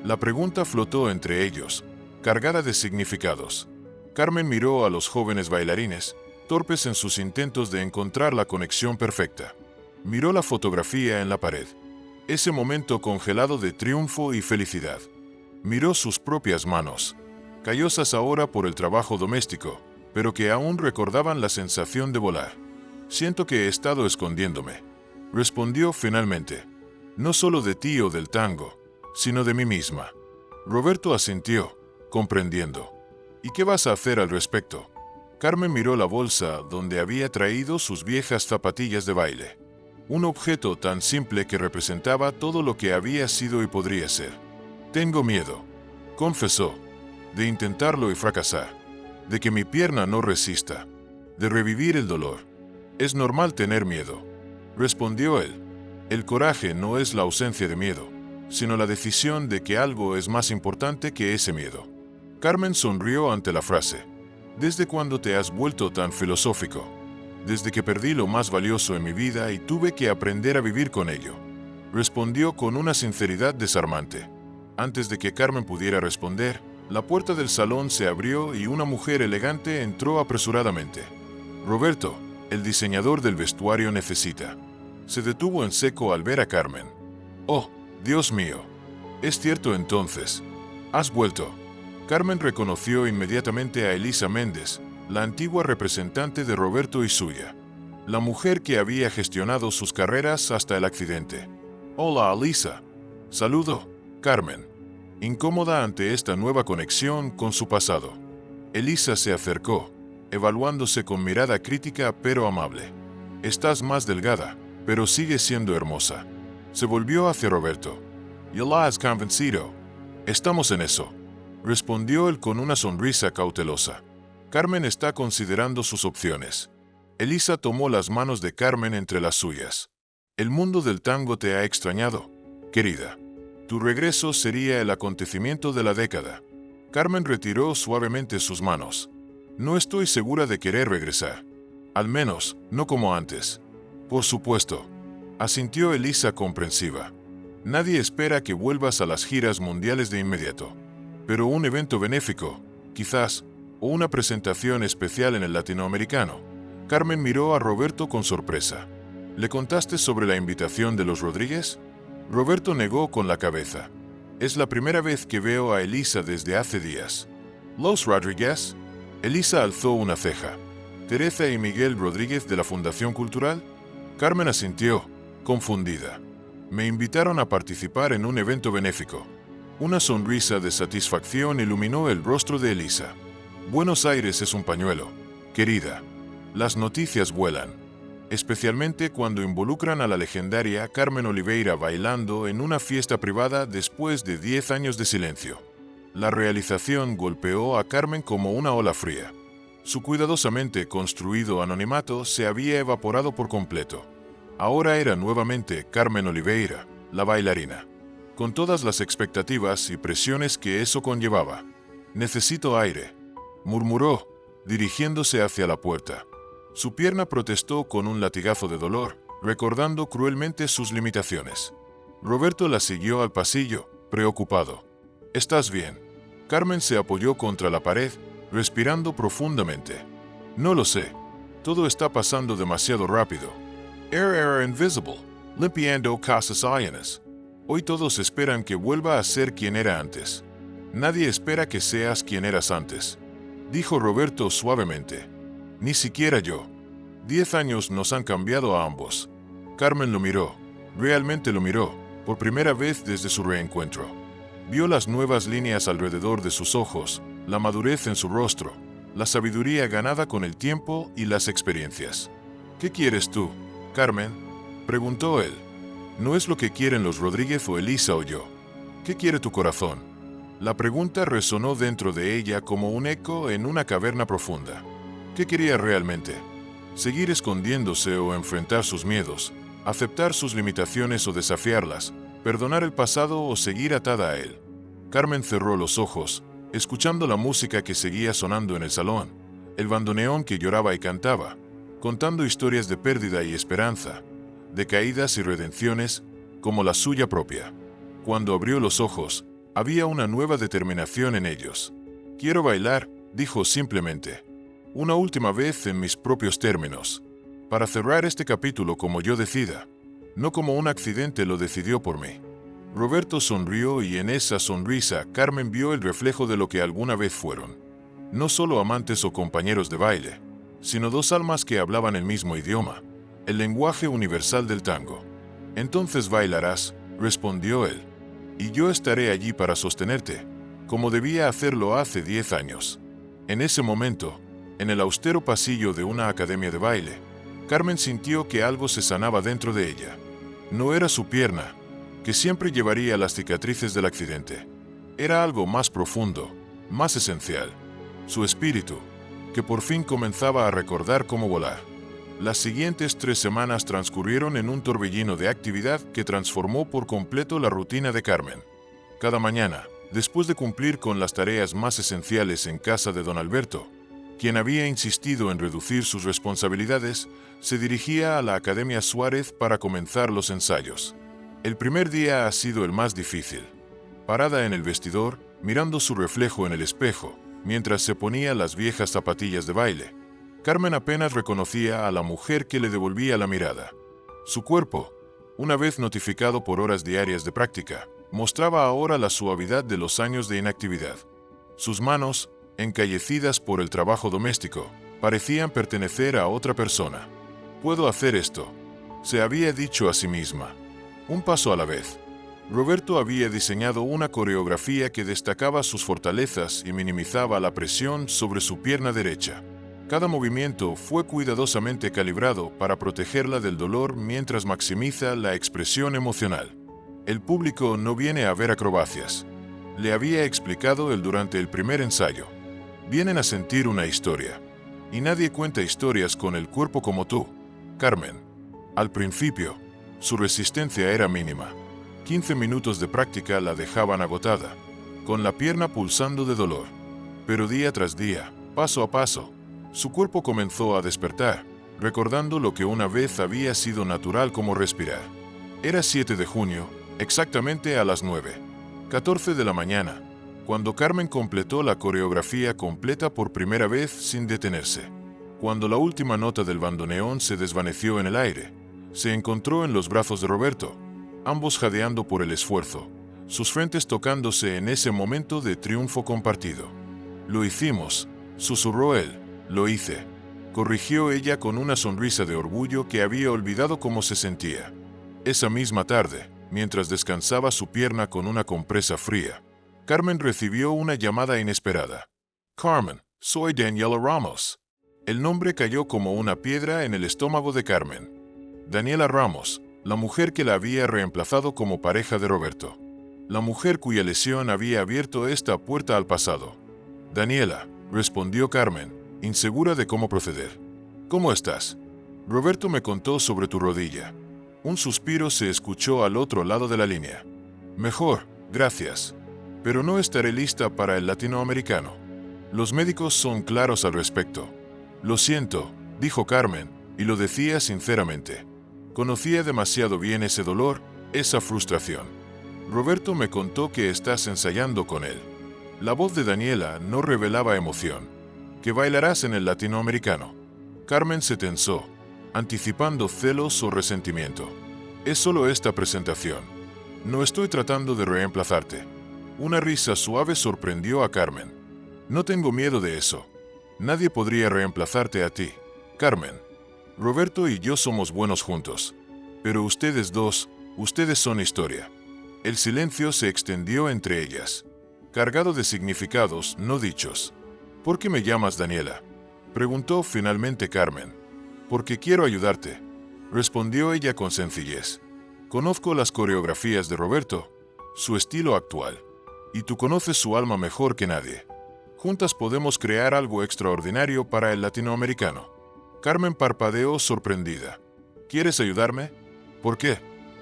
La pregunta flotó entre ellos, cargada de significados. Carmen miró a los jóvenes bailarines, torpes en sus intentos de encontrar la conexión perfecta. Miró la fotografía en la pared, ese momento congelado de triunfo y felicidad. Miró sus propias manos, callosas ahora por el trabajo doméstico, pero que aún recordaban la sensación de volar. Siento que he estado escondiéndome, respondió finalmente. No solo de ti o del tango, sino de mí misma. Roberto asintió, comprendiendo. ¿Y qué vas a hacer al respecto? Carmen miró la bolsa donde había traído sus viejas zapatillas de baile. Un objeto tan simple que representaba todo lo que había sido y podría ser. Tengo miedo, confesó, de intentarlo y fracasar, de que mi pierna no resista, de revivir el dolor. Es normal tener miedo, respondió él. El coraje no es la ausencia de miedo, sino la decisión de que algo es más importante que ese miedo. Carmen sonrió ante la frase. ¿Desde cuándo te has vuelto tan filosófico? Desde que perdí lo más valioso en mi vida y tuve que aprender a vivir con ello, respondió con una sinceridad desarmante. Antes de que Carmen pudiera responder, la puerta del salón se abrió y una mujer elegante entró apresuradamente. Roberto, el diseñador del vestuario, necesita. Se detuvo en seco al ver a Carmen. Oh, Dios mío. Es cierto entonces. Has vuelto. Carmen reconoció inmediatamente a Elisa Méndez, la antigua representante de Roberto y suya. La mujer que había gestionado sus carreras hasta el accidente. Hola, Elisa. Saludó Carmen, incómoda ante esta nueva conexión con su pasado. Elisa se acercó, evaluándose con mirada crítica pero amable. Estás más delgada, pero sigue siendo hermosa. Se volvió hacia Roberto. ¿Ya la has convencido? Estamos en eso, respondió él con una sonrisa cautelosa. Carmen está considerando sus opciones. Elisa tomó las manos de Carmen entre las suyas. El mundo del tango te ha extrañado, querida. Tu regreso sería el acontecimiento de la década. Carmen retiró suavemente sus manos. No estoy segura de querer regresar. Al menos, no como antes. Por supuesto, asintió Elisa comprensiva. Nadie espera que vuelvas a las giras mundiales de inmediato. Pero un evento benéfico, quizás, o una presentación especial en el latinoamericano. Carmen miró a Roberto con sorpresa. ¿Le contaste sobre la invitación de los Rodríguez? Roberto negó con la cabeza. Es la primera vez que veo a Elisa desde hace días. ¿Los Rodríguez? Elisa alzó una ceja. ¿Teresa y Miguel Rodríguez de la Fundación Cultural? Carmen asintió, confundida. Me invitaron a participar en un evento benéfico. Una sonrisa de satisfacción iluminó el rostro de Elisa. Buenos Aires es un pañuelo, querida. Las noticias vuelan, especialmente cuando involucran a la legendaria Carmen Oliveira bailando en una fiesta privada después de 10 años de silencio. La realización golpeó a Carmen como una ola fría. Su cuidadosamente construido anonimato se había evaporado por completo. Ahora era nuevamente Carmen Oliveira, la bailarina, con todas las expectativas y presiones que eso conllevaba. Necesito aire, murmuró, dirigiéndose hacia la puerta. Su pierna protestó con un latigazo de dolor, recordando cruelmente sus limitaciones. Roberto la siguió al pasillo, preocupado. ¿Estás bien? Carmen se apoyó contra la pared, respirando profundamente. No lo sé. Todo está pasando demasiado rápido. Era invisible, limpiando casas ajenas. Hoy todos esperan que vuelva a ser quien era antes. Nadie espera que seas quien eras antes, dijo Roberto suavemente. Ni siquiera yo. 10 años nos han cambiado a ambos. Carmen lo miró, realmente lo miró, por primera vez desde su reencuentro. Vio las nuevas líneas alrededor de sus ojos, la madurez en su rostro, la sabiduría ganada con el tiempo y las experiencias. ¿Qué quieres tú, Carmen?, preguntó él. No es lo que quieren los Rodríguez o Elisa o yo. ¿Qué quiere tu corazón? La pregunta resonó dentro de ella como un eco en una caverna profunda. ¿Qué quería realmente? ¿Seguir escondiéndose o enfrentar sus miedos? ¿Aceptar sus limitaciones o desafiarlas? ¿Perdonar el pasado o seguir atada a él? Carmen cerró los ojos, escuchando la música que seguía sonando en el salón, el bandoneón que lloraba y cantaba, contando historias de pérdida y esperanza, de caídas y redenciones, como la suya propia. Cuando abrió los ojos, había una nueva determinación en ellos. Quiero bailar, dijo simplemente. Una última vez en mis propios términos. Para cerrar este capítulo como yo decida. No como un accidente lo decidió por mí. Roberto sonrió y en esa sonrisa Carmen vio el reflejo de lo que alguna vez fueron. No solo amantes o compañeros de baile, sino dos almas que hablaban el mismo idioma, el lenguaje universal del tango. Entonces bailarás, respondió él. Y yo estaré allí para sostenerte, como debía hacerlo hace 10 años. En ese momento, en el austero pasillo de una academia de baile, Carmen sintió que algo se sanaba dentro de ella. No era su pierna, que siempre llevaría las cicatrices del accidente. Era algo más profundo, más esencial. Su espíritu, que por fin comenzaba a recordar cómo volar. Las siguientes 3 semanas transcurrieron en un torbellino de actividad que transformó por completo la rutina de Carmen. Cada mañana, después de cumplir con las tareas más esenciales en casa de don Alberto, quien había insistido en reducir sus responsabilidades, se dirigía a la Academia Suárez para comenzar los ensayos. El primer día ha sido el más difícil. Parada en el vestidor, mirando su reflejo en el espejo, mientras se ponía las viejas zapatillas de baile, Carmen apenas reconocía a la mujer que le devolvía la mirada. Su cuerpo, una vez notificado por horas diarias de práctica, mostraba ahora la suavidad de los años de inactividad. Sus manos, encallecidas por el trabajo doméstico, parecían pertenecer a otra persona. «Puedo hacer esto», se había dicho a sí misma. Un paso a la vez. Roberto había diseñado una coreografía que destacaba sus fortalezas y minimizaba la presión sobre su pierna derecha. Cada movimiento fue cuidadosamente calibrado para protegerla del dolor mientras maximiza la expresión emocional. El público no viene a ver acrobacias, le había explicado él durante el primer ensayo. Vienen a sentir una historia. Y nadie cuenta historias con el cuerpo como tú, Carmen. Al principio, su resistencia era mínima. 15 minutos de práctica la dejaban agotada, con la pierna pulsando de dolor. Pero día tras día, paso a paso, su cuerpo comenzó a despertar, recordando lo que una vez había sido natural como respirar. Era 7 de junio, exactamente a las 9:14 de la mañana, cuando Carmen completó la coreografía completa por primera vez sin detenerse. Cuando la última nota del bandoneón se desvaneció en el aire, se encontró en los brazos de Roberto, ambos jadeando por el esfuerzo, sus frentes tocándose en ese momento de triunfo compartido. «Lo hicimos», susurró él. «Lo hice», corrigió ella con una sonrisa de orgullo que había olvidado cómo se sentía. Esa misma tarde, mientras descansaba su pierna con una compresa fría, Carmen recibió una llamada inesperada. «Carmen, soy Daniela Ramos». El nombre cayó como una piedra en el estómago de Carmen. Daniela Ramos, la mujer que la había reemplazado como pareja de Roberto. La mujer cuya lesión había abierto esta puerta al pasado. «Daniela», respondió Carmen, insegura de cómo proceder. «¿Cómo estás? Roberto me contó sobre tu rodilla». Un suspiro se escuchó al otro lado de la línea. «Mejor, gracias. Pero no estaré lista para el latinoamericano. Los médicos son claros al respecto». «Lo siento», dijo Carmen, y lo decía sinceramente. Conocía demasiado bien ese dolor, esa frustración. «Roberto me contó que estás ensayando con él». La voz de Daniela no revelaba emoción. «¿Que bailarás en el latinoamericano?» Carmen se tensó, anticipando celos o resentimiento. «Es solo esta presentación. No estoy tratando de reemplazarte». Una risa suave sorprendió a Carmen. «No tengo miedo de eso. Nadie podría reemplazarte a ti, Carmen. Roberto y yo somos buenos juntos. Pero ustedes dos, ustedes son historia». El silencio se extendió entre ellas. cargado de significados no dichos. ¿Por qué me llamas Daniela?, preguntó finalmente Carmen. Porque quiero ayudarte, respondió ella con sencillez. Conozco las coreografías de Roberto, su estilo actual, y tú conoces su alma mejor que nadie. Juntas podemos crear algo extraordinario para el latinoamericano. Carmen parpadeó sorprendida. ¿Quieres ayudarme? ¿Por qué?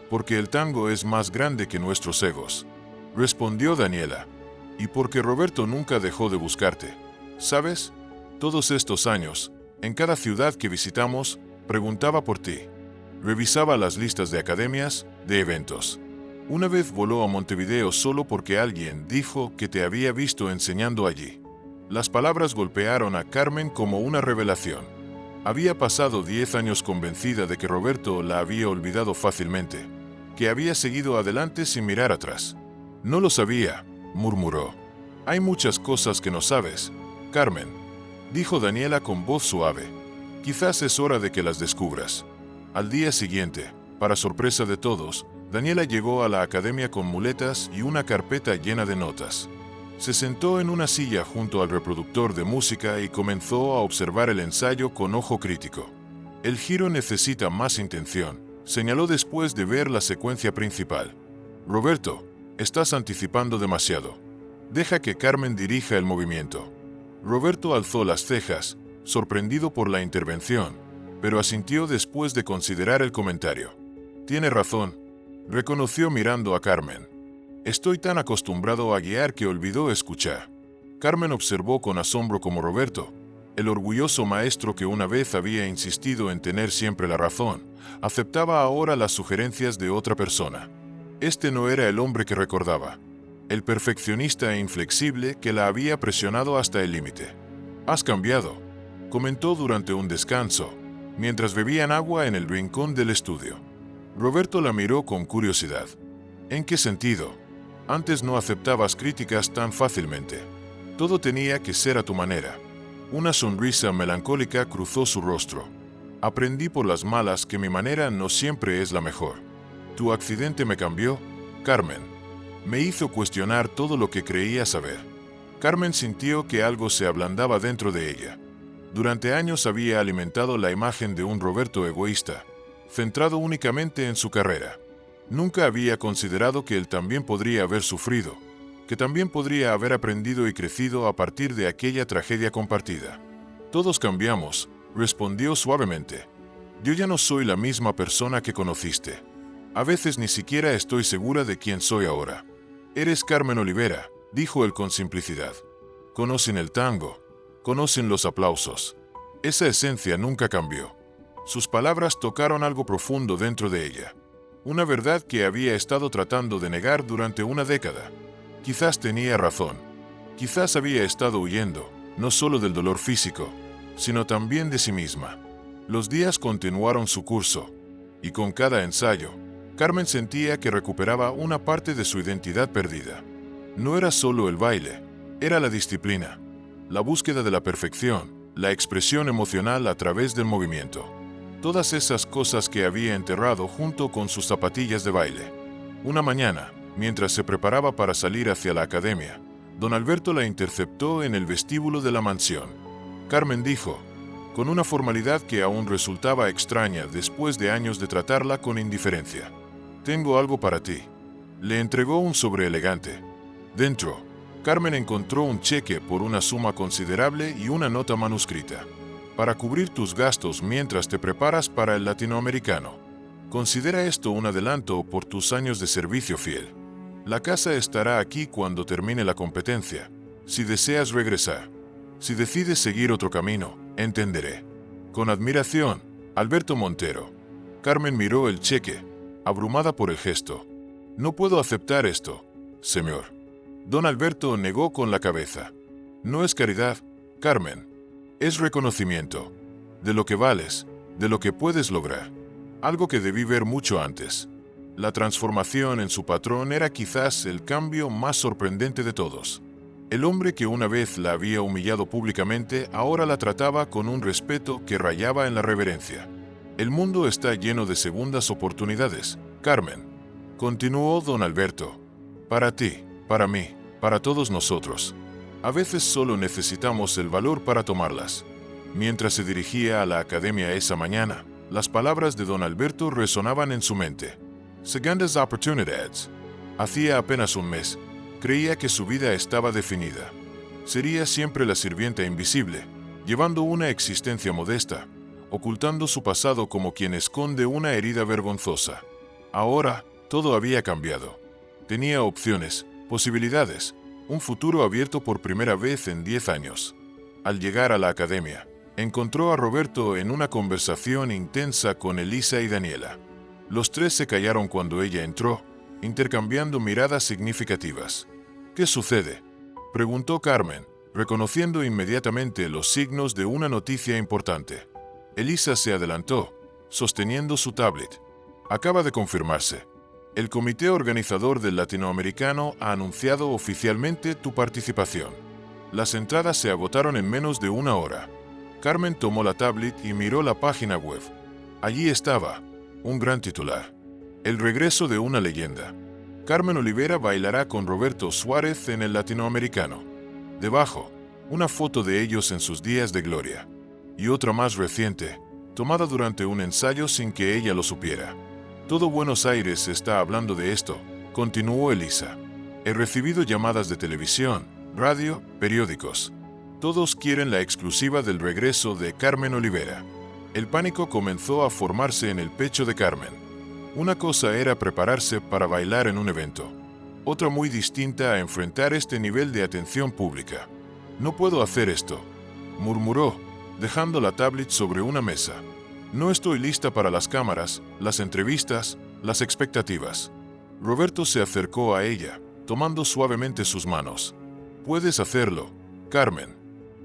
Porque el tango es más grande que nuestros egos, respondió Daniela. Y porque Roberto nunca dejó de buscarte. ¿Sabes? Todos estos años, en cada ciudad que visitamos, preguntaba por ti. Revisaba las listas de academias, de eventos. Una vez voló a Montevideo solo porque alguien dijo que te había visto enseñando allí. Las palabras golpearon a Carmen como una revelación. Había pasado 10 años convencida de que Roberto la había olvidado fácilmente, que había seguido adelante sin mirar atrás. No lo sabía, murmuró. Hay muchas cosas que no sabes, Carmen, dijo Daniela con voz suave. Quizás es hora de que las descubras. Al día siguiente, para sorpresa de todos, Daniela llegó a la academia con muletas y una carpeta llena de notas. Se sentó en una silla junto al reproductor de música y comenzó a observar el ensayo con ojo crítico. El giro necesita más intención, señaló después de ver la secuencia principal. Roberto, estás anticipando demasiado. Deja que Carmen dirija el movimiento. Roberto alzó las cejas, sorprendido por la intervención, pero asintió después de considerar el comentario. Tiene razón, reconoció mirando a Carmen. Estoy tan acostumbrado a guiar que olvidó escuchar. Carmen observó con asombro cómo Roberto, el orgulloso maestro que una vez había insistido en tener siempre la razón, aceptaba ahora las sugerencias de otra persona. Este no era el hombre que recordaba, el perfeccionista e inflexible que la había presionado hasta el límite. Has cambiado, comentó durante un descanso, mientras bebían agua en el rincón del estudio. Roberto la miró con curiosidad. ¿En qué sentido? Antes no aceptabas críticas tan fácilmente. Todo tenía que ser a tu manera. Una sonrisa melancólica cruzó su rostro. Aprendí por las malas que mi manera no siempre es la mejor. Tu accidente me cambió, Carmen. Me hizo cuestionar todo lo que creía saber. Carmen sintió que algo se ablandaba dentro de ella. Durante años había alimentado la imagen de un Roberto egoísta, centrado únicamente en su carrera. Nunca había considerado que él también podría haber sufrido, que también podría haber aprendido y crecido a partir de aquella tragedia compartida. Todos cambiamos, respondió suavemente. Yo ya no soy la misma persona que conociste. A veces ni siquiera estoy segura de quién soy ahora. Eres Carmen Olivera, dijo él con simplicidad. Conocen el tango, conocen los aplausos. Esa esencia nunca cambió. Sus palabras tocaron algo profundo dentro de ella. Una verdad que había estado tratando de negar durante una década. Quizás tenía razón. Quizás había estado huyendo, no solo del dolor físico, sino también de sí misma. Los días continuaron su curso, y con cada ensayo, Carmen sentía que recuperaba una parte de su identidad perdida. No era solo el baile, era la disciplina, la búsqueda de la perfección, la expresión emocional a través del movimiento. Todas esas cosas que había enterrado junto con sus zapatillas de baile. Una mañana, mientras se preparaba para salir hacia la academia, don Alberto la interceptó en el vestíbulo de la mansión. Carmen dijo, con una formalidad que aún resultaba extraña después de años de tratarla con indiferencia. Tengo algo para ti. Le entregó un sobre elegante. Dentro, Carmen encontró un cheque por una suma considerable y una nota manuscrita. Para cubrir tus gastos mientras te preparas para el latinoamericano. Considera esto un adelanto por tus años de servicio fiel. La casa estará aquí cuando termine la competencia. Si deseas regresar, si decides seguir otro camino, entenderé. Con admiración, Alberto Montero. Carmen miró el cheque, abrumada por el gesto. No puedo aceptar esto, señor. Don Alberto negó con la cabeza. No es caridad, Carmen. Es reconocimiento, de lo que vales, de lo que puedes lograr. Algo que debí ver mucho antes. La transformación en su patrón era quizás el cambio más sorprendente de todos. El hombre que una vez la había humillado públicamente ahora la trataba con un respeto que rayaba en la reverencia. El mundo está lleno de segundas oportunidades, Carmen. Continuó don Alberto. Para ti, para mí, Para todos nosotros. A veces solo necesitamos el valor para tomarlas. Mientras se dirigía a la academia esa mañana, las palabras de don Alberto resonaban en su mente. Segundas oportunidades. Hacía apenas un mes, creía que su vida estaba definida. Sería siempre la sirvienta invisible, llevando una existencia modesta, ocultando su pasado como quien esconde una herida vergonzosa. Ahora, todo había cambiado. Tenía opciones, posibilidades, un futuro abierto por primera vez en 10 años. Al llegar a la academia, encontró a Roberto en una conversación intensa con Elisa y Daniela. Los tres se callaron cuando ella entró, intercambiando miradas significativas. ¿Qué sucede?, preguntó Carmen, reconociendo inmediatamente los signos de una noticia importante. Elisa se adelantó, sosteniendo su tablet. Acaba de confirmarse. El comité organizador del Latinoamericano ha anunciado oficialmente tu participación. Las entradas se agotaron en menos de una hora. Carmen tomó la tablet y miró la página web. Allí estaba, un gran titular. El regreso de una leyenda. Carmen Olivera bailará con Roberto Suárez en el Latinoamericano. Debajo, una foto de ellos en sus días de gloria. Y otra más reciente, tomada durante un ensayo sin que ella lo supiera. Todo Buenos Aires está hablando de esto, continuó Elisa. He recibido llamadas de televisión, radio, periódicos. Todos quieren la exclusiva del regreso de Carmen Olivera. El pánico comenzó a formarse en el pecho de Carmen. Una cosa era prepararse para bailar en un evento. Otra muy distinta a enfrentar este nivel de atención pública. No puedo hacer esto, murmuró, dejando la tablet sobre una mesa. No estoy lista para las cámaras, las entrevistas, las expectativas. Roberto se acercó a ella, tomando suavemente sus manos. Puedes hacerlo, Carmen.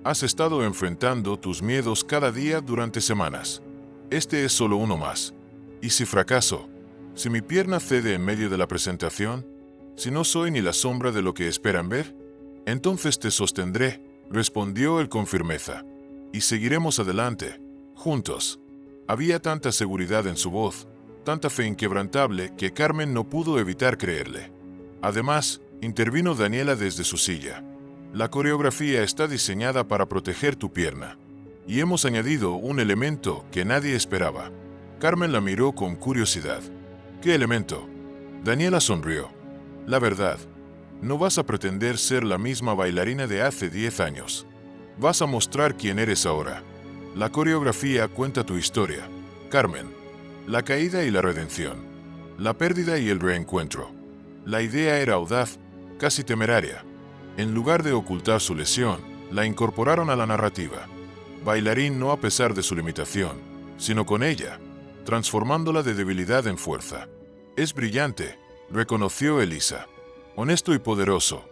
Has estado enfrentando tus miedos cada día durante semanas. Este es solo uno más. ¿Y si fracaso? ¿Si mi pierna cede en medio de la presentación? ¿Si no soy ni la sombra de lo que esperan ver? Entonces te sostendré, respondió él con firmeza. Y seguiremos adelante, juntos. Había tanta seguridad en su voz, tanta fe inquebrantable que Carmen no pudo evitar creerle. Además, intervino Daniela desde su silla. La coreografía está diseñada para proteger tu pierna. Y hemos añadido un elemento que nadie esperaba. Carmen la miró con curiosidad. ¿Qué elemento? Daniela sonrió. La verdad, no vas a pretender ser la misma bailarina de hace 10 años. Vas a mostrar quién eres ahora. La coreografía cuenta tu historia, Carmen. La caída y la redención. La pérdida y el reencuentro. La idea era audaz, casi temeraria. En lugar de ocultar su lesión, la incorporaron a la narrativa. Bailarín no a pesar de su limitación, sino con ella, transformándola de debilidad en fuerza. Es brillante, reconoció Elisa. Honesto y poderoso.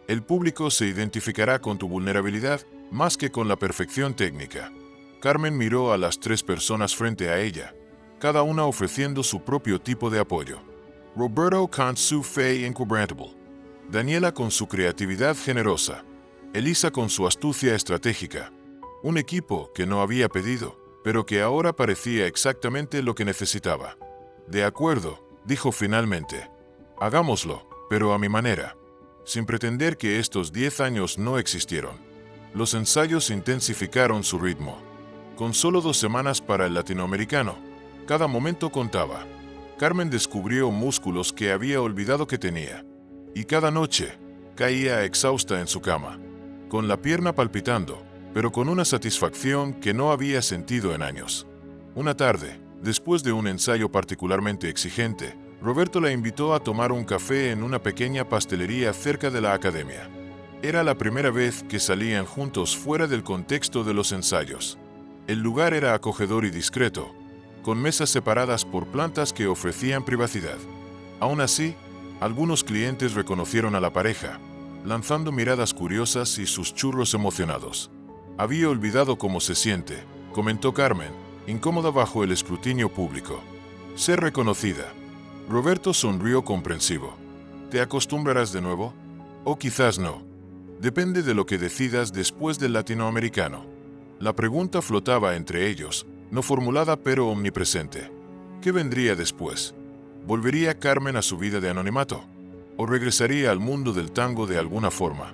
El público se identificará con tu vulnerabilidad más que con la perfección técnica. Carmen miró a las tres personas frente a ella, cada una ofreciendo su propio tipo de apoyo. Roberto con su fe inquebrantable, Daniela con su creatividad generosa, Elisa con su astucia estratégica. Un equipo que no había pedido, pero que ahora parecía exactamente lo que necesitaba. De acuerdo, dijo finalmente. Hagámoslo, pero a mi manera, sin pretender que estos 10 años no existieron. Los ensayos intensificaron su ritmo. Con solo 2 semanas para el latinoamericano, cada momento contaba. Carmen descubrió músculos que había olvidado que tenía. Y cada noche, caía exhausta en su cama, con la pierna palpitando, pero con una satisfacción que no había sentido en años. Una tarde, después de un ensayo particularmente exigente, Roberto la invitó a tomar un café en una pequeña pastelería cerca de la academia. Era la primera vez que salían juntos fuera del contexto de los ensayos. El lugar era acogedor y discreto, con mesas separadas por plantas que ofrecían privacidad. Aún así, algunos clientes reconocieron a la pareja, lanzando miradas curiosas y sus churros emocionados. Había olvidado cómo se siente, comentó Carmen, incómoda bajo el escrutinio público. Ser reconocida. Roberto sonrió comprensivo. ¿Te acostumbrarás de nuevo? O quizás no. Depende de lo que decidas después del latinoamericano. La pregunta flotaba entre ellos, no formulada pero omnipresente. ¿Qué vendría después? ¿Volvería Carmen a su vida de anonimato? o regresaría al mundo del tango de alguna forma.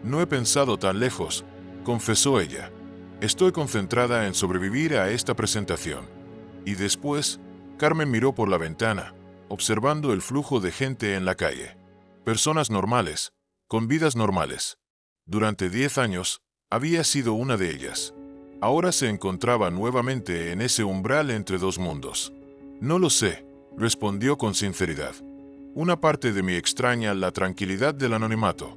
No he pensado tan lejos, confesó ella. Estoy concentrada en sobrevivir a esta presentación. Y después, Carmen miró por la ventana, observando el flujo de gente en la calle. Personas normales, con vidas normales. Durante 10 años, había sido una de ellas. Ahora se encontraba nuevamente en ese umbral entre dos mundos. No lo sé, respondió con sinceridad. Una parte de mí extraña la tranquilidad del anonimato.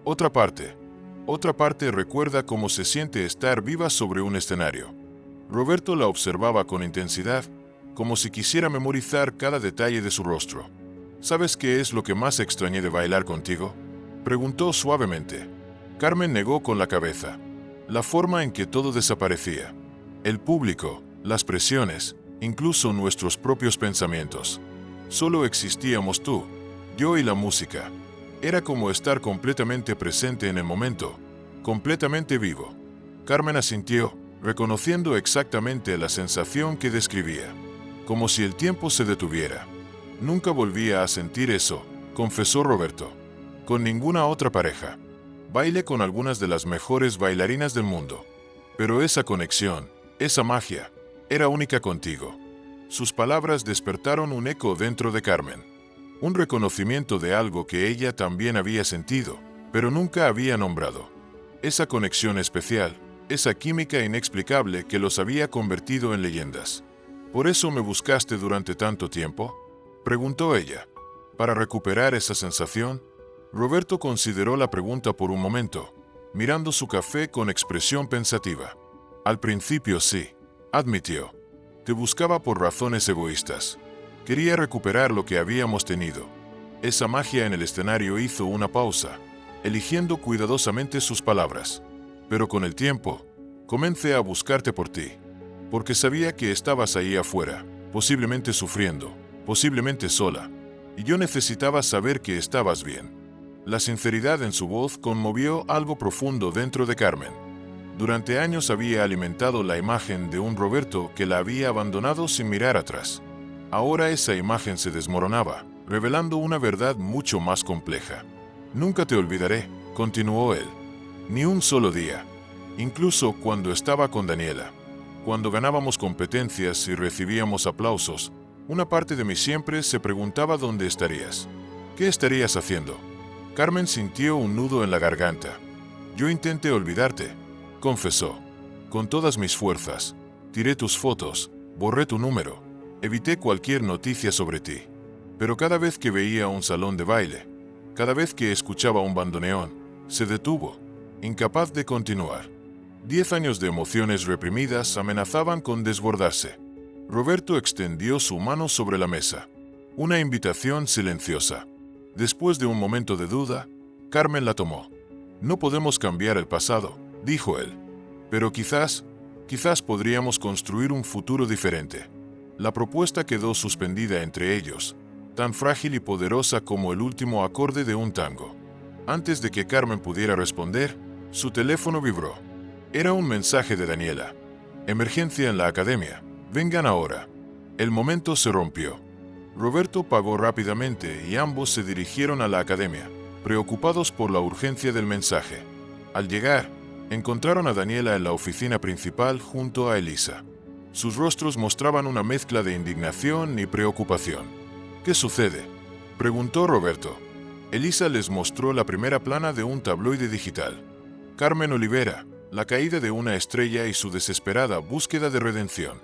Otra parte recuerda cómo se siente estar viva sobre un escenario. Roberto la observaba con intensidad, como si quisiera memorizar cada detalle de su rostro. ¿Sabes qué es lo que más extrañé de bailar contigo?, preguntó suavemente. Carmen negó con la cabeza. La forma en que todo desaparecía. El público, las presiones, incluso nuestros propios pensamientos. Solo existíamos tú, yo y la música. Era como estar completamente presente en el momento, completamente vivo. Carmen asintió, reconociendo exactamente la sensación que describía. Como si el tiempo se detuviera. Nunca volvía a sentir eso, confesó Roberto. Con ninguna otra pareja. Bailé con algunas de las mejores bailarinas del mundo. Pero esa conexión, esa magia, era única contigo. Sus palabras despertaron un eco dentro de Carmen. Un reconocimiento de algo que ella también había sentido, pero nunca había nombrado. Esa conexión especial, esa química inexplicable que los había convertido en leyendas. ¿Por eso me buscaste durante tanto tiempo?, preguntó ella. ¿Para recuperar esa sensación? Roberto consideró la pregunta por un momento, mirando su café con expresión pensativa. Al principio sí, admitió. Te buscaba por razones egoístas. Quería recuperar lo que habíamos tenido. Esa magia en el escenario hizo una pausa, eligiendo cuidadosamente sus palabras. Pero con el tiempo, comencé a buscarte por ti. Porque sabía que estabas ahí afuera, posiblemente sufriendo, posiblemente sola. Y yo necesitaba saber que estabas bien. La sinceridad en su voz conmovió algo profundo dentro de Carmen. Durante años había alimentado la imagen de un Roberto que la había abandonado sin mirar atrás. Ahora esa imagen se desmoronaba, revelando una verdad mucho más compleja. Nunca te olvidaré, continuó él. Ni un solo día. Incluso cuando estaba con Daniela. Cuando ganábamos competencias y recibíamos aplausos, una parte de mí siempre se preguntaba dónde estarías. ¿Qué estarías haciendo? Carmen sintió un nudo en la garganta. Yo intenté olvidarte, confesó. Con todas mis fuerzas. Tiré tus fotos, borré tu número, evité cualquier noticia sobre ti. Pero cada vez que veía un salón de baile, cada vez que escuchaba un bandoneón, se detuvo, incapaz de continuar. 10 años de emociones reprimidas amenazaban con desbordarse. Roberto extendió su mano sobre la mesa. Una invitación silenciosa. Después de un momento de duda, Carmen la tomó. No podemos cambiar el pasado, dijo él. Pero quizás podríamos construir un futuro diferente. La propuesta quedó suspendida entre ellos, tan frágil y poderosa como el último acorde de un tango. Antes de que Carmen pudiera responder, su teléfono vibró. Era un mensaje de Daniela. Emergencia en la academia. Vengan ahora. El momento se rompió. Roberto pagó rápidamente y ambos se dirigieron a la academia, preocupados por la urgencia del mensaje. Al llegar, encontraron a Daniela en la oficina principal junto a Elisa. Sus rostros mostraban una mezcla de indignación y preocupación. ¿Qué sucede?, preguntó Roberto. Elisa les mostró la primera plana de un tabloide digital. Carmen Olivera, la caída de una estrella y su desesperada búsqueda de redención.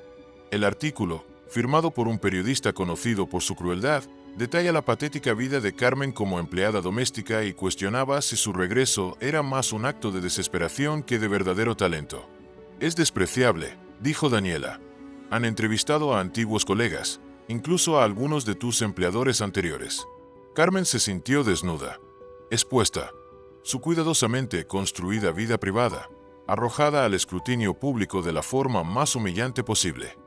El artículo, firmado por un periodista conocido por su crueldad, detalla la patética vida de Carmen como empleada doméstica y cuestionaba si su regreso era más un acto de desesperación que de verdadero talento. Es despreciable, dijo Daniela. Han entrevistado a antiguos colegas, incluso a algunos de tus empleadores anteriores. Carmen se sintió desnuda, expuesta. Su cuidadosamente construida vida privada, arrojada al escrutinio público de la forma más humillante posible.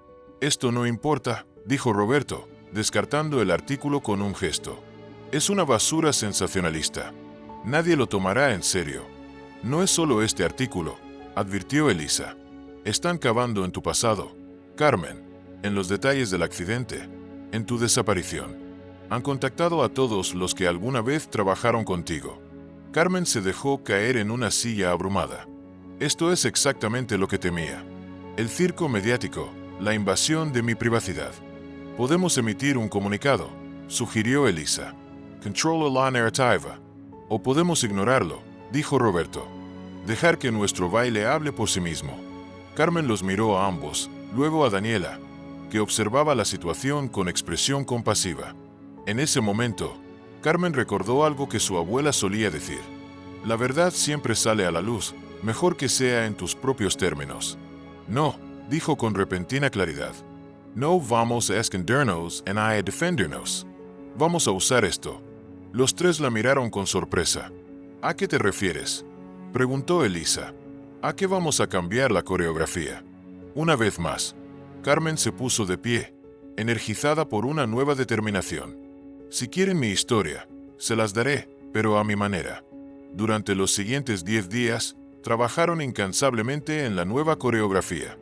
Esto no importa, dijo Roberto, descartando el artículo con un gesto. Es una basura sensacionalista. Nadie lo tomará en serio. No es solo este artículo, advirtió Elisa. Están cavando en tu pasado, Carmen, en los detalles del accidente, en tu desaparición. Han contactado a todos los que alguna vez trabajaron contigo. Carmen se dejó caer en una silla abrumada. Esto es exactamente lo que temía. El circo mediático, la invasión de mi privacidad. Podemos emitir un comunicado, sugirió Elisa. Control la narrativa. O podemos ignorarlo, dijo Roberto. Dejar que nuestro baile hable por sí mismo. Carmen los miró a ambos, luego a Daniela, que observaba la situación con expresión compasiva. En ese momento, Carmen recordó algo que su abuela solía decir. La verdad siempre sale a la luz, mejor que sea en tus propios términos. No, dijo con repentina claridad. No vamos a escondernos ni a defendernos. Vamos a usar esto. Los tres la miraron con sorpresa. ¿A qué te refieres?, preguntó Elisa. ¿A qué vamos a cambiar la coreografía? Una vez más, Carmen se puso de pie, energizada por una nueva determinación. Si quieren mi historia, se las daré, pero a mi manera. Durante los siguientes 10 días, trabajaron incansablemente en la nueva coreografía.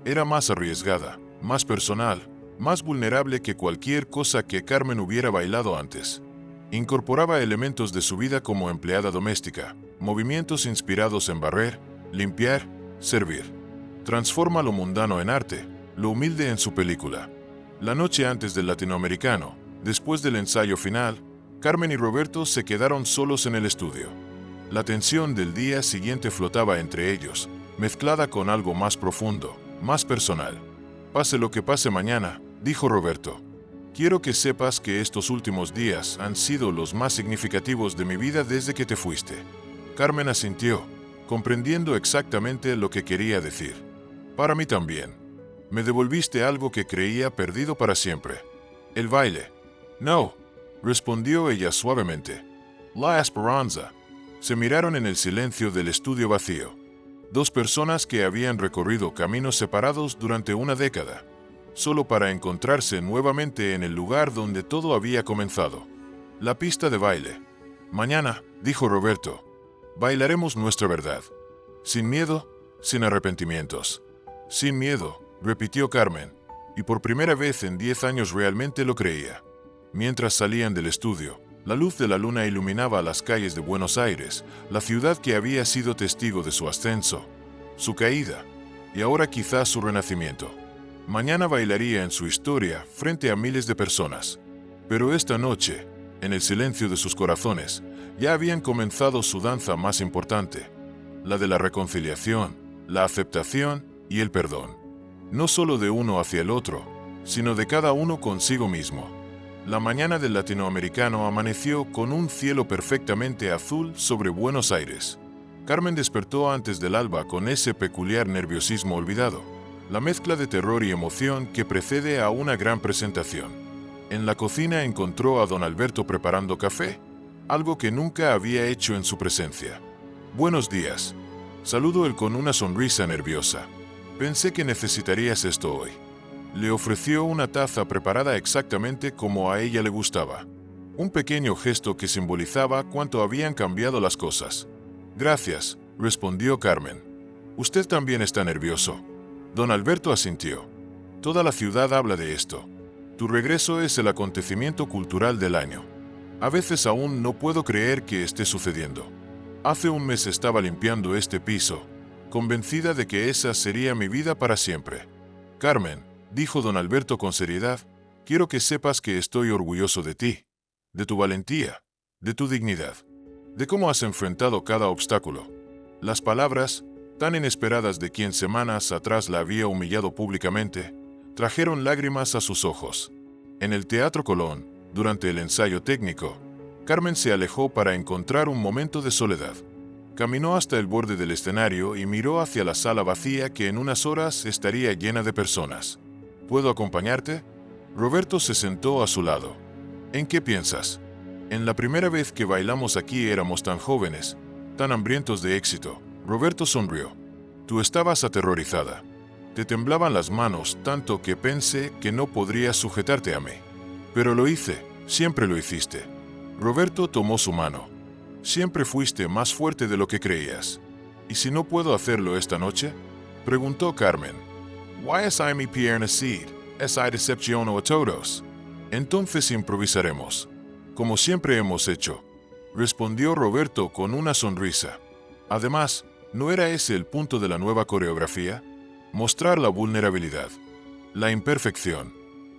Era más arriesgada, más personal, más vulnerable que cualquier cosa que Carmen hubiera bailado antes. Incorporaba elementos de su vida como empleada doméstica, movimientos inspirados en barrer, limpiar, servir. Transforma lo mundano en arte, lo humilde en su película. La noche antes del latinoamericano, después del ensayo final, Carmen y Roberto se quedaron solos en el estudio. La tensión del día siguiente flotaba entre ellos, mezclada con algo más profundo, más personal. Pase lo que pase mañana, dijo Roberto. Quiero que sepas que estos últimos días han sido los más significativos de mi vida desde que te fuiste. Carmen asintió, comprendiendo exactamente lo que quería decir. Para mí también. Me devolviste algo que creía perdido para siempre. El baile. No, respondió ella suavemente. La esperanza. Se miraron en el silencio del estudio vacío. Dos personas que habían recorrido caminos separados durante una década, solo para encontrarse nuevamente en el lugar donde todo había comenzado. La pista de baile. Mañana, dijo Roberto, bailaremos nuestra verdad. Sin miedo, sin arrepentimientos. Sin miedo, repitió Carmen, y por primera vez en 10 años realmente lo creía. Mientras salían del estudio, la luz de la luna iluminaba las calles de Buenos Aires, la ciudad que había sido testigo de su ascenso, su caída, y ahora quizás su renacimiento. Mañana bailaría en su historia frente a miles de personas. Pero esta noche, en el silencio de sus corazones, ya habían comenzado su danza más importante, la de la reconciliación, la aceptación y el perdón. No solo de uno hacia el otro, sino de cada uno consigo mismo. La mañana del latinoamericano amaneció con un cielo perfectamente azul sobre Buenos Aires. Carmen despertó antes del alba con ese peculiar nerviosismo olvidado, la mezcla de terror y emoción que precede a una gran presentación. En la cocina encontró a don Alberto preparando café, algo que nunca había hecho en su presencia. Buenos días, saludó él con una sonrisa nerviosa. Pensé que necesitarías esto hoy. Le ofreció una taza preparada exactamente como a ella le gustaba. Un pequeño gesto que simbolizaba cuánto habían cambiado las cosas. Gracias, respondió Carmen. Usted también está nervioso. Don Alberto asintió. Toda la ciudad habla de esto. Tu regreso es el acontecimiento cultural del año. A veces aún no puedo creer que esté sucediendo. Hace un mes estaba limpiando este piso, convencida de que esa sería mi vida para siempre. Carmen, dijo don Alberto con seriedad, quiero que sepas que estoy orgulloso de ti, de tu valentía, de tu dignidad, de cómo has enfrentado cada obstáculo. Las palabras, tan inesperadas de quien semanas atrás la había humillado públicamente, trajeron lágrimas a sus ojos. En el Teatro Colón, durante el ensayo técnico, Carmen se alejó para encontrar un momento de soledad. Caminó hasta el borde del escenario y miró hacia la sala vacía que en unas horas estaría llena de personas. ¿Puedo acompañarte? Roberto se sentó a su lado. ¿En qué piensas? En la primera vez que bailamos aquí éramos tan jóvenes, tan hambrientos de éxito. Roberto sonrió. Tú estabas aterrorizada. Te temblaban las manos tanto que pensé que no podrías sujetarte a mí. Pero lo hice, siempre lo hiciste. Roberto tomó su mano. Siempre fuiste más fuerte de lo que creías. ¿Y si no puedo hacerlo esta noche? Preguntó Carmen. Why es mi pierna seed, es decepciono a todos. Entonces improvisaremos, como siempre hemos hecho, respondió Roberto con una sonrisa. Además, ¿no era ese el punto de la nueva coreografía? Mostrar la vulnerabilidad, la imperfección.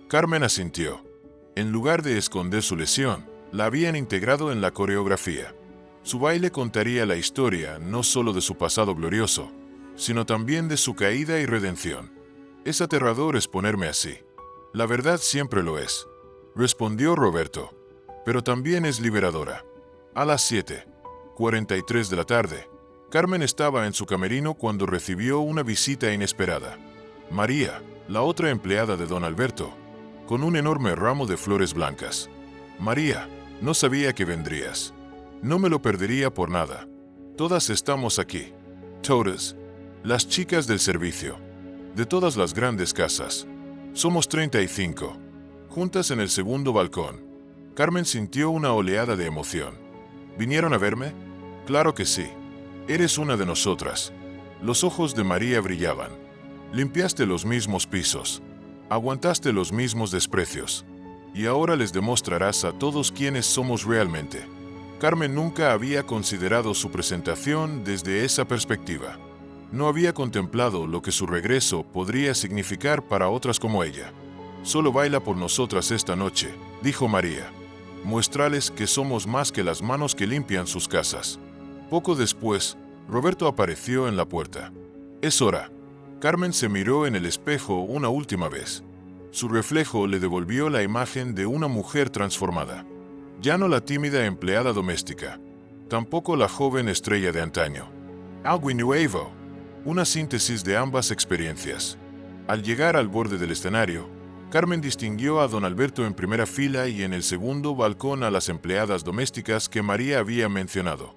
Carmen asintió. En lugar de esconder su lesión, la habían integrado en la coreografía. Su baile contaría la historia no solo de su pasado glorioso, sino también de su caída y redención. Es aterrador exponerme así. La verdad siempre lo es, respondió Roberto, pero también es liberadora. A las 7:43 de la tarde, Carmen estaba en su camerino cuando recibió una visita inesperada. María, la otra empleada de don Alberto, con un enorme ramo de flores blancas. María, no sabía que vendrías. No me lo perdería por nada. Todas estamos aquí. Todas. Las chicas del servicio. De todas las grandes casas. Somos 35. Juntas en el segundo balcón. Carmen sintió una oleada de emoción. ¿Vinieron a verme? Claro que sí. Eres una de nosotras. Los ojos de María brillaban. Limpiaste los mismos pisos. Aguantaste los mismos desprecios. Y ahora les demostrarás a todos quiénes somos realmente. Carmen nunca había considerado su presentación desde esa perspectiva. No había contemplado lo que su regreso podría significar para otras como ella. Solo baila por nosotras esta noche, dijo María. Muéstrales que somos más que las manos que limpian sus casas. Poco después, Roberto apareció en la puerta. Es hora. Carmen se miró en el espejo una última vez. Su reflejo le devolvió la imagen de una mujer transformada. Ya no la tímida empleada doméstica, tampoco la joven estrella de antaño. Algo nuevo. Una síntesis de ambas experiencias. Al llegar al borde del escenario, Carmen distinguió a don Alberto en primera fila y en el segundo balcón a las empleadas domésticas que María había mencionado.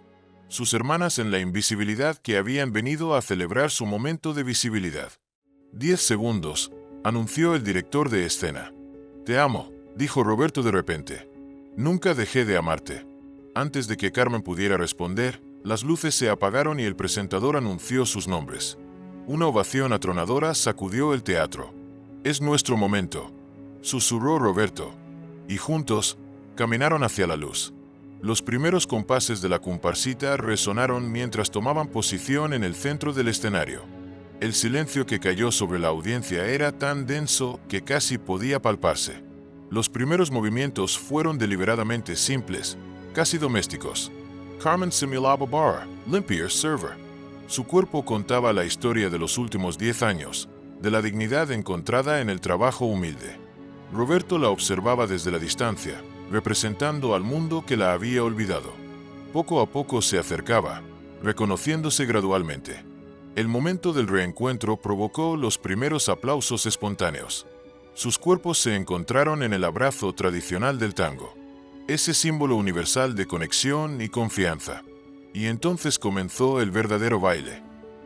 Sus hermanas en la invisibilidad que habían venido a celebrar su momento de visibilidad. 10 segundos, anunció el director de escena. Te amo, dijo Roberto de repente. Nunca dejé de amarte. Antes de que Carmen pudiera responder, las luces se apagaron y el presentador anunció sus nombres. Una ovación atronadora sacudió el teatro. Es nuestro momento, susurró Roberto. Y juntos, caminaron hacia la luz. Los primeros compases de la comparsita resonaron mientras tomaban posición en el centro del escenario. El silencio que cayó sobre la audiencia era tan denso que casi podía palparse. Los primeros movimientos fueron deliberadamente simples, casi domésticos. Carmen simulaba bar, limpiar server. Su cuerpo contaba la historia de los últimos 10 años, de la dignidad encontrada en el trabajo humilde. Roberto la observaba desde la distancia, representando al mundo que la había olvidado. Poco a poco se acercaba, reconociéndose gradualmente. El momento del reencuentro provocó los primeros aplausos espontáneos. Sus cuerpos se encontraron en el abrazo tradicional del tango, ese símbolo universal de conexión y confianza. Y entonces comenzó el verdadero baile.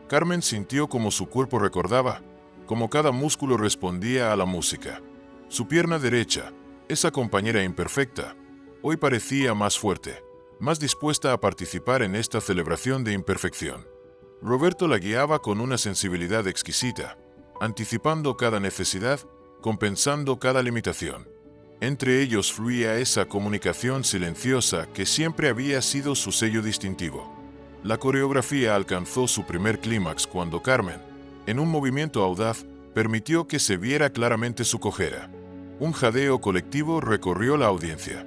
Carmen sintió como su cuerpo recordaba, como cada músculo respondía a la música. Su pierna derecha, esa compañera imperfecta, hoy parecía más fuerte, más dispuesta a participar en esta celebración de imperfección. Roberto la guiaba con una sensibilidad exquisita, anticipando cada necesidad, compensando cada limitación. Entre ellos fluía esa comunicación silenciosa que siempre había sido su sello distintivo. La coreografía alcanzó su primer clímax cuando Carmen, en un movimiento audaz, permitió que se viera claramente su cojera. Un jadeo colectivo recorrió la audiencia.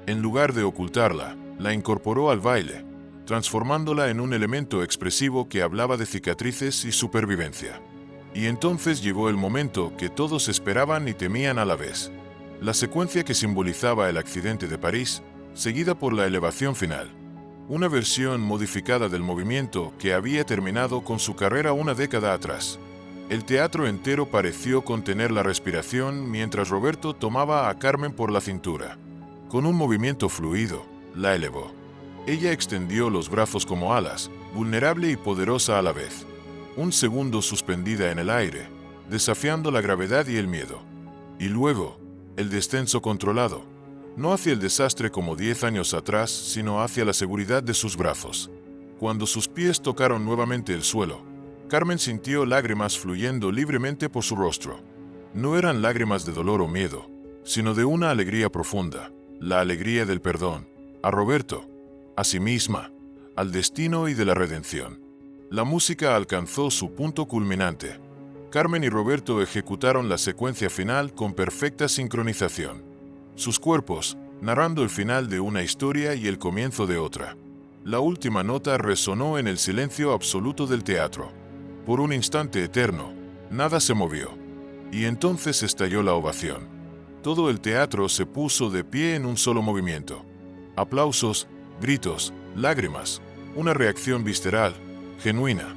En lugar de ocultarla, la incorporó al baile, transformándola en un elemento expresivo que hablaba de cicatrices y supervivencia. Y entonces llegó el momento que todos esperaban y temían a la vez. La secuencia que simbolizaba el accidente de París, seguida por la elevación final. Una versión modificada del movimiento que había terminado con su carrera una década atrás. El teatro entero pareció contener la respiración mientras Roberto tomaba a Carmen por la cintura. Con un movimiento fluido, la elevó. Ella extendió los brazos como alas, vulnerable y poderosa a la vez. Un segundo suspendida en el aire, desafiando la gravedad y el miedo. Y luego, el descenso controlado. No hacia el desastre como 10 años atrás, sino hacia la seguridad de sus brazos. Cuando sus pies tocaron nuevamente el suelo, Carmen sintió lágrimas fluyendo libremente por su rostro. No eran lágrimas de dolor o miedo, sino de una alegría profunda, la alegría del perdón, a Roberto, a sí misma, al destino y de la redención. La música alcanzó su punto culminante. Carmen y Roberto ejecutaron la secuencia final con perfecta sincronización. Sus cuerpos, narrando el final de una historia y el comienzo de otra. La última nota resonó en el silencio absoluto del teatro. Por un instante eterno, nada se movió. Y entonces estalló la ovación. Todo el teatro se puso de pie en un solo movimiento. Aplausos, gritos, lágrimas, una reacción visceral, genuina,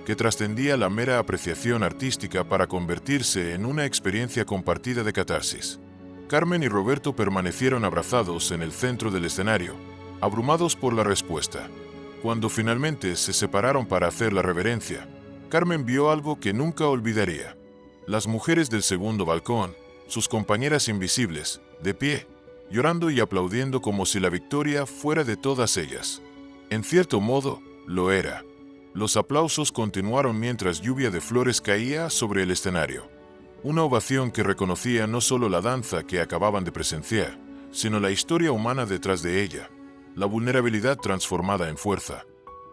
que trascendía la mera apreciación artística para convertirse en una experiencia compartida de catarsis. Carmen y Roberto permanecieron abrazados en el centro del escenario, abrumados por la respuesta. Cuando finalmente se separaron para hacer la reverencia, Carmen vio algo que nunca olvidaría. Las mujeres del segundo balcón, sus compañeras invisibles, de pie, llorando y aplaudiendo como si la victoria fuera de todas ellas. En cierto modo, lo era. Los aplausos continuaron mientras lluvia de flores caía sobre el escenario. Una ovación que reconocía no solo la danza que acababan de presenciar, sino la historia humana detrás de ella, la vulnerabilidad transformada en fuerza,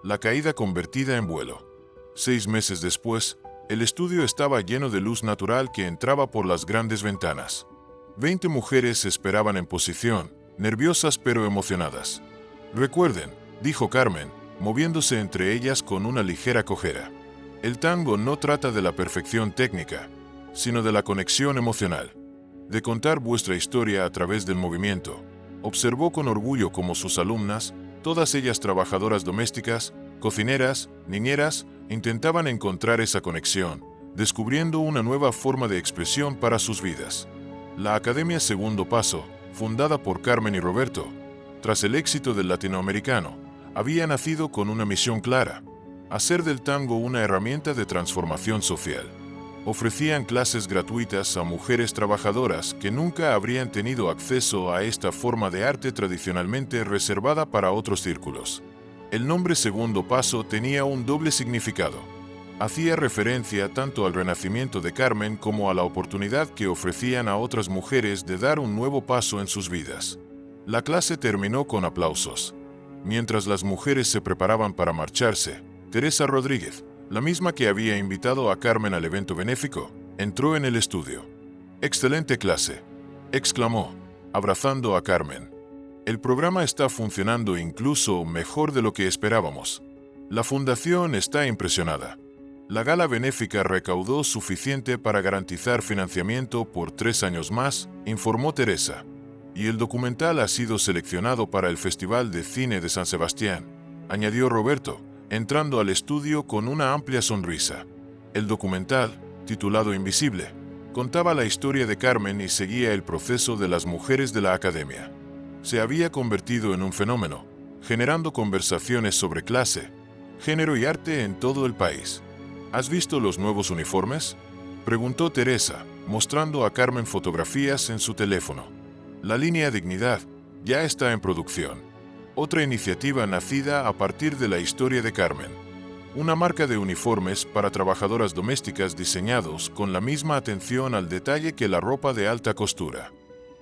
la caída convertida en vuelo. 6 meses después, el estudio estaba lleno de luz natural que entraba por las grandes ventanas. 20 mujeres esperaban en posición, nerviosas pero emocionadas. «Recuerden», dijo Carmen, moviéndose entre ellas con una ligera cojera. «El tango no trata de la perfección técnica, sino de la conexión emocional, de contar vuestra historia a través del movimiento». Observó con orgullo cómo sus alumnas, todas ellas trabajadoras domésticas, cocineras, niñeras, intentaban encontrar esa conexión, descubriendo una nueva forma de expresión para sus vidas. La Academia Segundo Paso, fundada por Carmen y Roberto, tras el éxito del latinoamericano, había nacido con una misión clara: hacer del tango una herramienta de transformación social. Ofrecían clases gratuitas a mujeres trabajadoras que nunca habrían tenido acceso a esta forma de arte tradicionalmente reservada para otros círculos. El nombre Segundo Paso tenía un doble significado. Hacía referencia tanto al renacimiento de Carmen como a la oportunidad que ofrecían a otras mujeres de dar un nuevo paso en sus vidas. La clase terminó con aplausos. Mientras las mujeres se preparaban para marcharse, Teresa Rodríguez, la misma que había invitado a Carmen al evento benéfico, entró en el estudio. «¡Excelente clase!», exclamó, abrazando a Carmen. «El programa está funcionando incluso mejor de lo que esperábamos. La fundación está impresionada. La gala benéfica recaudó suficiente para garantizar financiamiento por 3 años más», informó Teresa. «Y el documental ha sido seleccionado para el Festival de Cine de San Sebastián», añadió Roberto, entrando al estudio con una amplia sonrisa. El documental, titulado Invisible, contaba la historia de Carmen y seguía el proceso de las mujeres de la Academia. Se había convertido en un fenómeno, generando conversaciones sobre clase, género y arte en todo el país. «¿Has visto los nuevos uniformes?», preguntó Teresa, mostrando a Carmen fotografías en su teléfono. «La línea Dignidad ya está en producción. Otra iniciativa nacida a partir de la historia de Carmen. Una marca de uniformes para trabajadoras domésticas diseñados con la misma atención al detalle que la ropa de alta costura».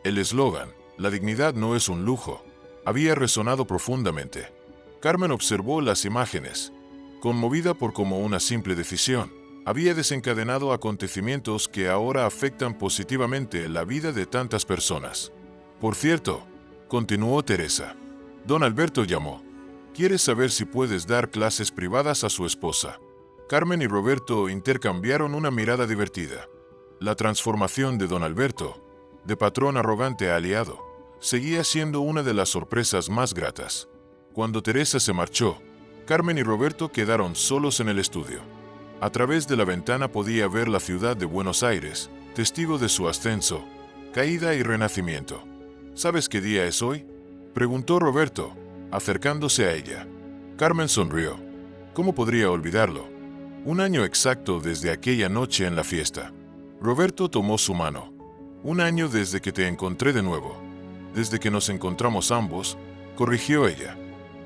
El eslogan, «La dignidad no es un lujo», había resonado profundamente. Carmen observó las imágenes, conmovida por cómo una simple decisión había desencadenado acontecimientos que ahora afectan positivamente la vida de tantas personas. «Por cierto», continuó Teresa, «Don Alberto llamó. Quiere saber si puedes dar clases privadas a su esposa». Carmen y Roberto intercambiaron una mirada divertida. La transformación de don Alberto, de patrón arrogante a aliado, seguía siendo una de las sorpresas más gratas. Cuando Teresa se marchó, Carmen y Roberto quedaron solos en el estudio. A través de la ventana podía ver la ciudad de Buenos Aires, testigo de su ascenso, caída y renacimiento. «¿Sabes qué día es hoy?», preguntó Roberto, acercándose a ella. Carmen sonrió. ¿Cómo podría olvidarlo? 1 año exacto desde aquella noche en la fiesta. Roberto tomó su mano. 1 año desde que te encontré de nuevo. Desde que nos encontramos ambos, corrigió ella.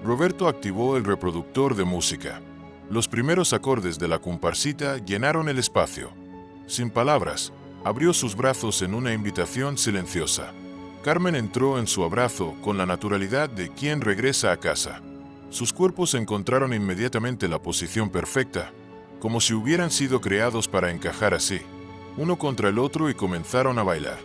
Roberto activó el reproductor de música. Los primeros acordes de la comparsita llenaron el espacio. Sin palabras, Abrió sus brazos en una invitación silenciosa. Carmen entró en su abrazo con la naturalidad de quien regresa a casa. Sus cuerpos encontraron inmediatamente la posición perfecta, como si hubieran sido creados para encajar así, uno contra el otro, y comenzaron a bailar.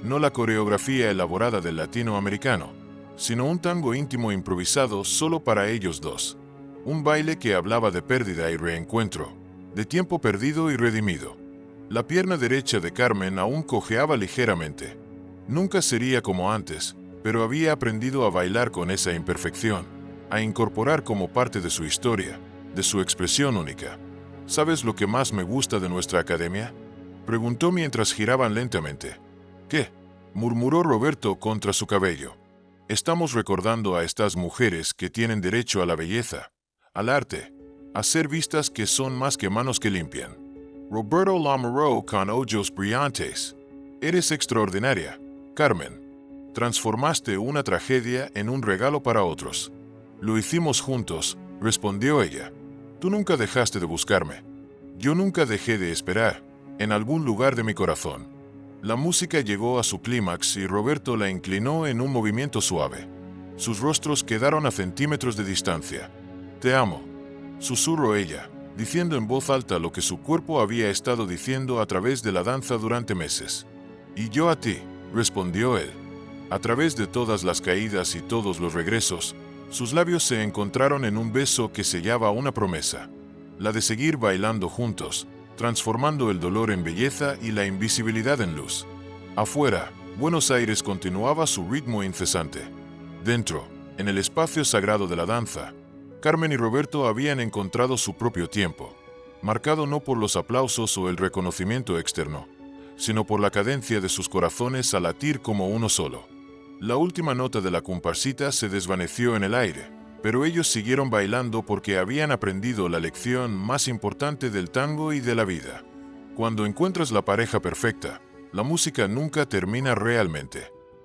No la coreografía elaborada del latinoamericano, sino un tango íntimo improvisado solo para ellos dos. Un baile que hablaba de pérdida y reencuentro, de tiempo perdido y redimido. La pierna derecha de Carmen aún cojeaba ligeramente. Nunca sería como antes, pero había aprendido a bailar con esa imperfección, a incorporar como parte de su historia, de su expresión única. ¿Sabes lo que más me gusta de nuestra academia?, preguntó mientras giraban lentamente. ¿Qué?, murmuró Roberto contra su cabello. Estamos recordando a estas mujeres que tienen derecho a la belleza, al arte, a ser vistas, que son más que manos que limpian. Roberto Lamoureux con ojos brillantes. Eres extraordinaria, Carmen. Transformaste una tragedia en un regalo para otros. Lo hicimos juntos, respondió ella. Tú nunca dejaste de buscarme. Yo nunca dejé de esperar, en algún lugar de mi corazón. La música llegó a su clímax y Roberto la inclinó en un movimiento suave. Sus rostros quedaron a centímetros de distancia. Te amo, susurró ella, diciendo en voz alta lo que su cuerpo había estado diciendo a través de la danza durante meses. Y yo a ti, respondió él. A través de todas las caídas y todos los regresos, sus labios se encontraron en un beso que sellaba una promesa, la de seguir bailando juntos, transformando el dolor en belleza y la invisibilidad en luz. Afuera, Buenos Aires continuaba su ritmo incesante. Dentro, en el espacio sagrado de la danza, Carmen y Roberto habían encontrado su propio tiempo, marcado no por los aplausos o el reconocimiento externo, sino por la cadencia de sus corazones a latir como uno solo. La última nota de la comparsita se desvaneció en el aire, pero ellos siguieron bailando porque habían aprendido la lección más importante del tango y de la vida. Cuando encuentras la pareja perfecta, la música nunca termina realmente.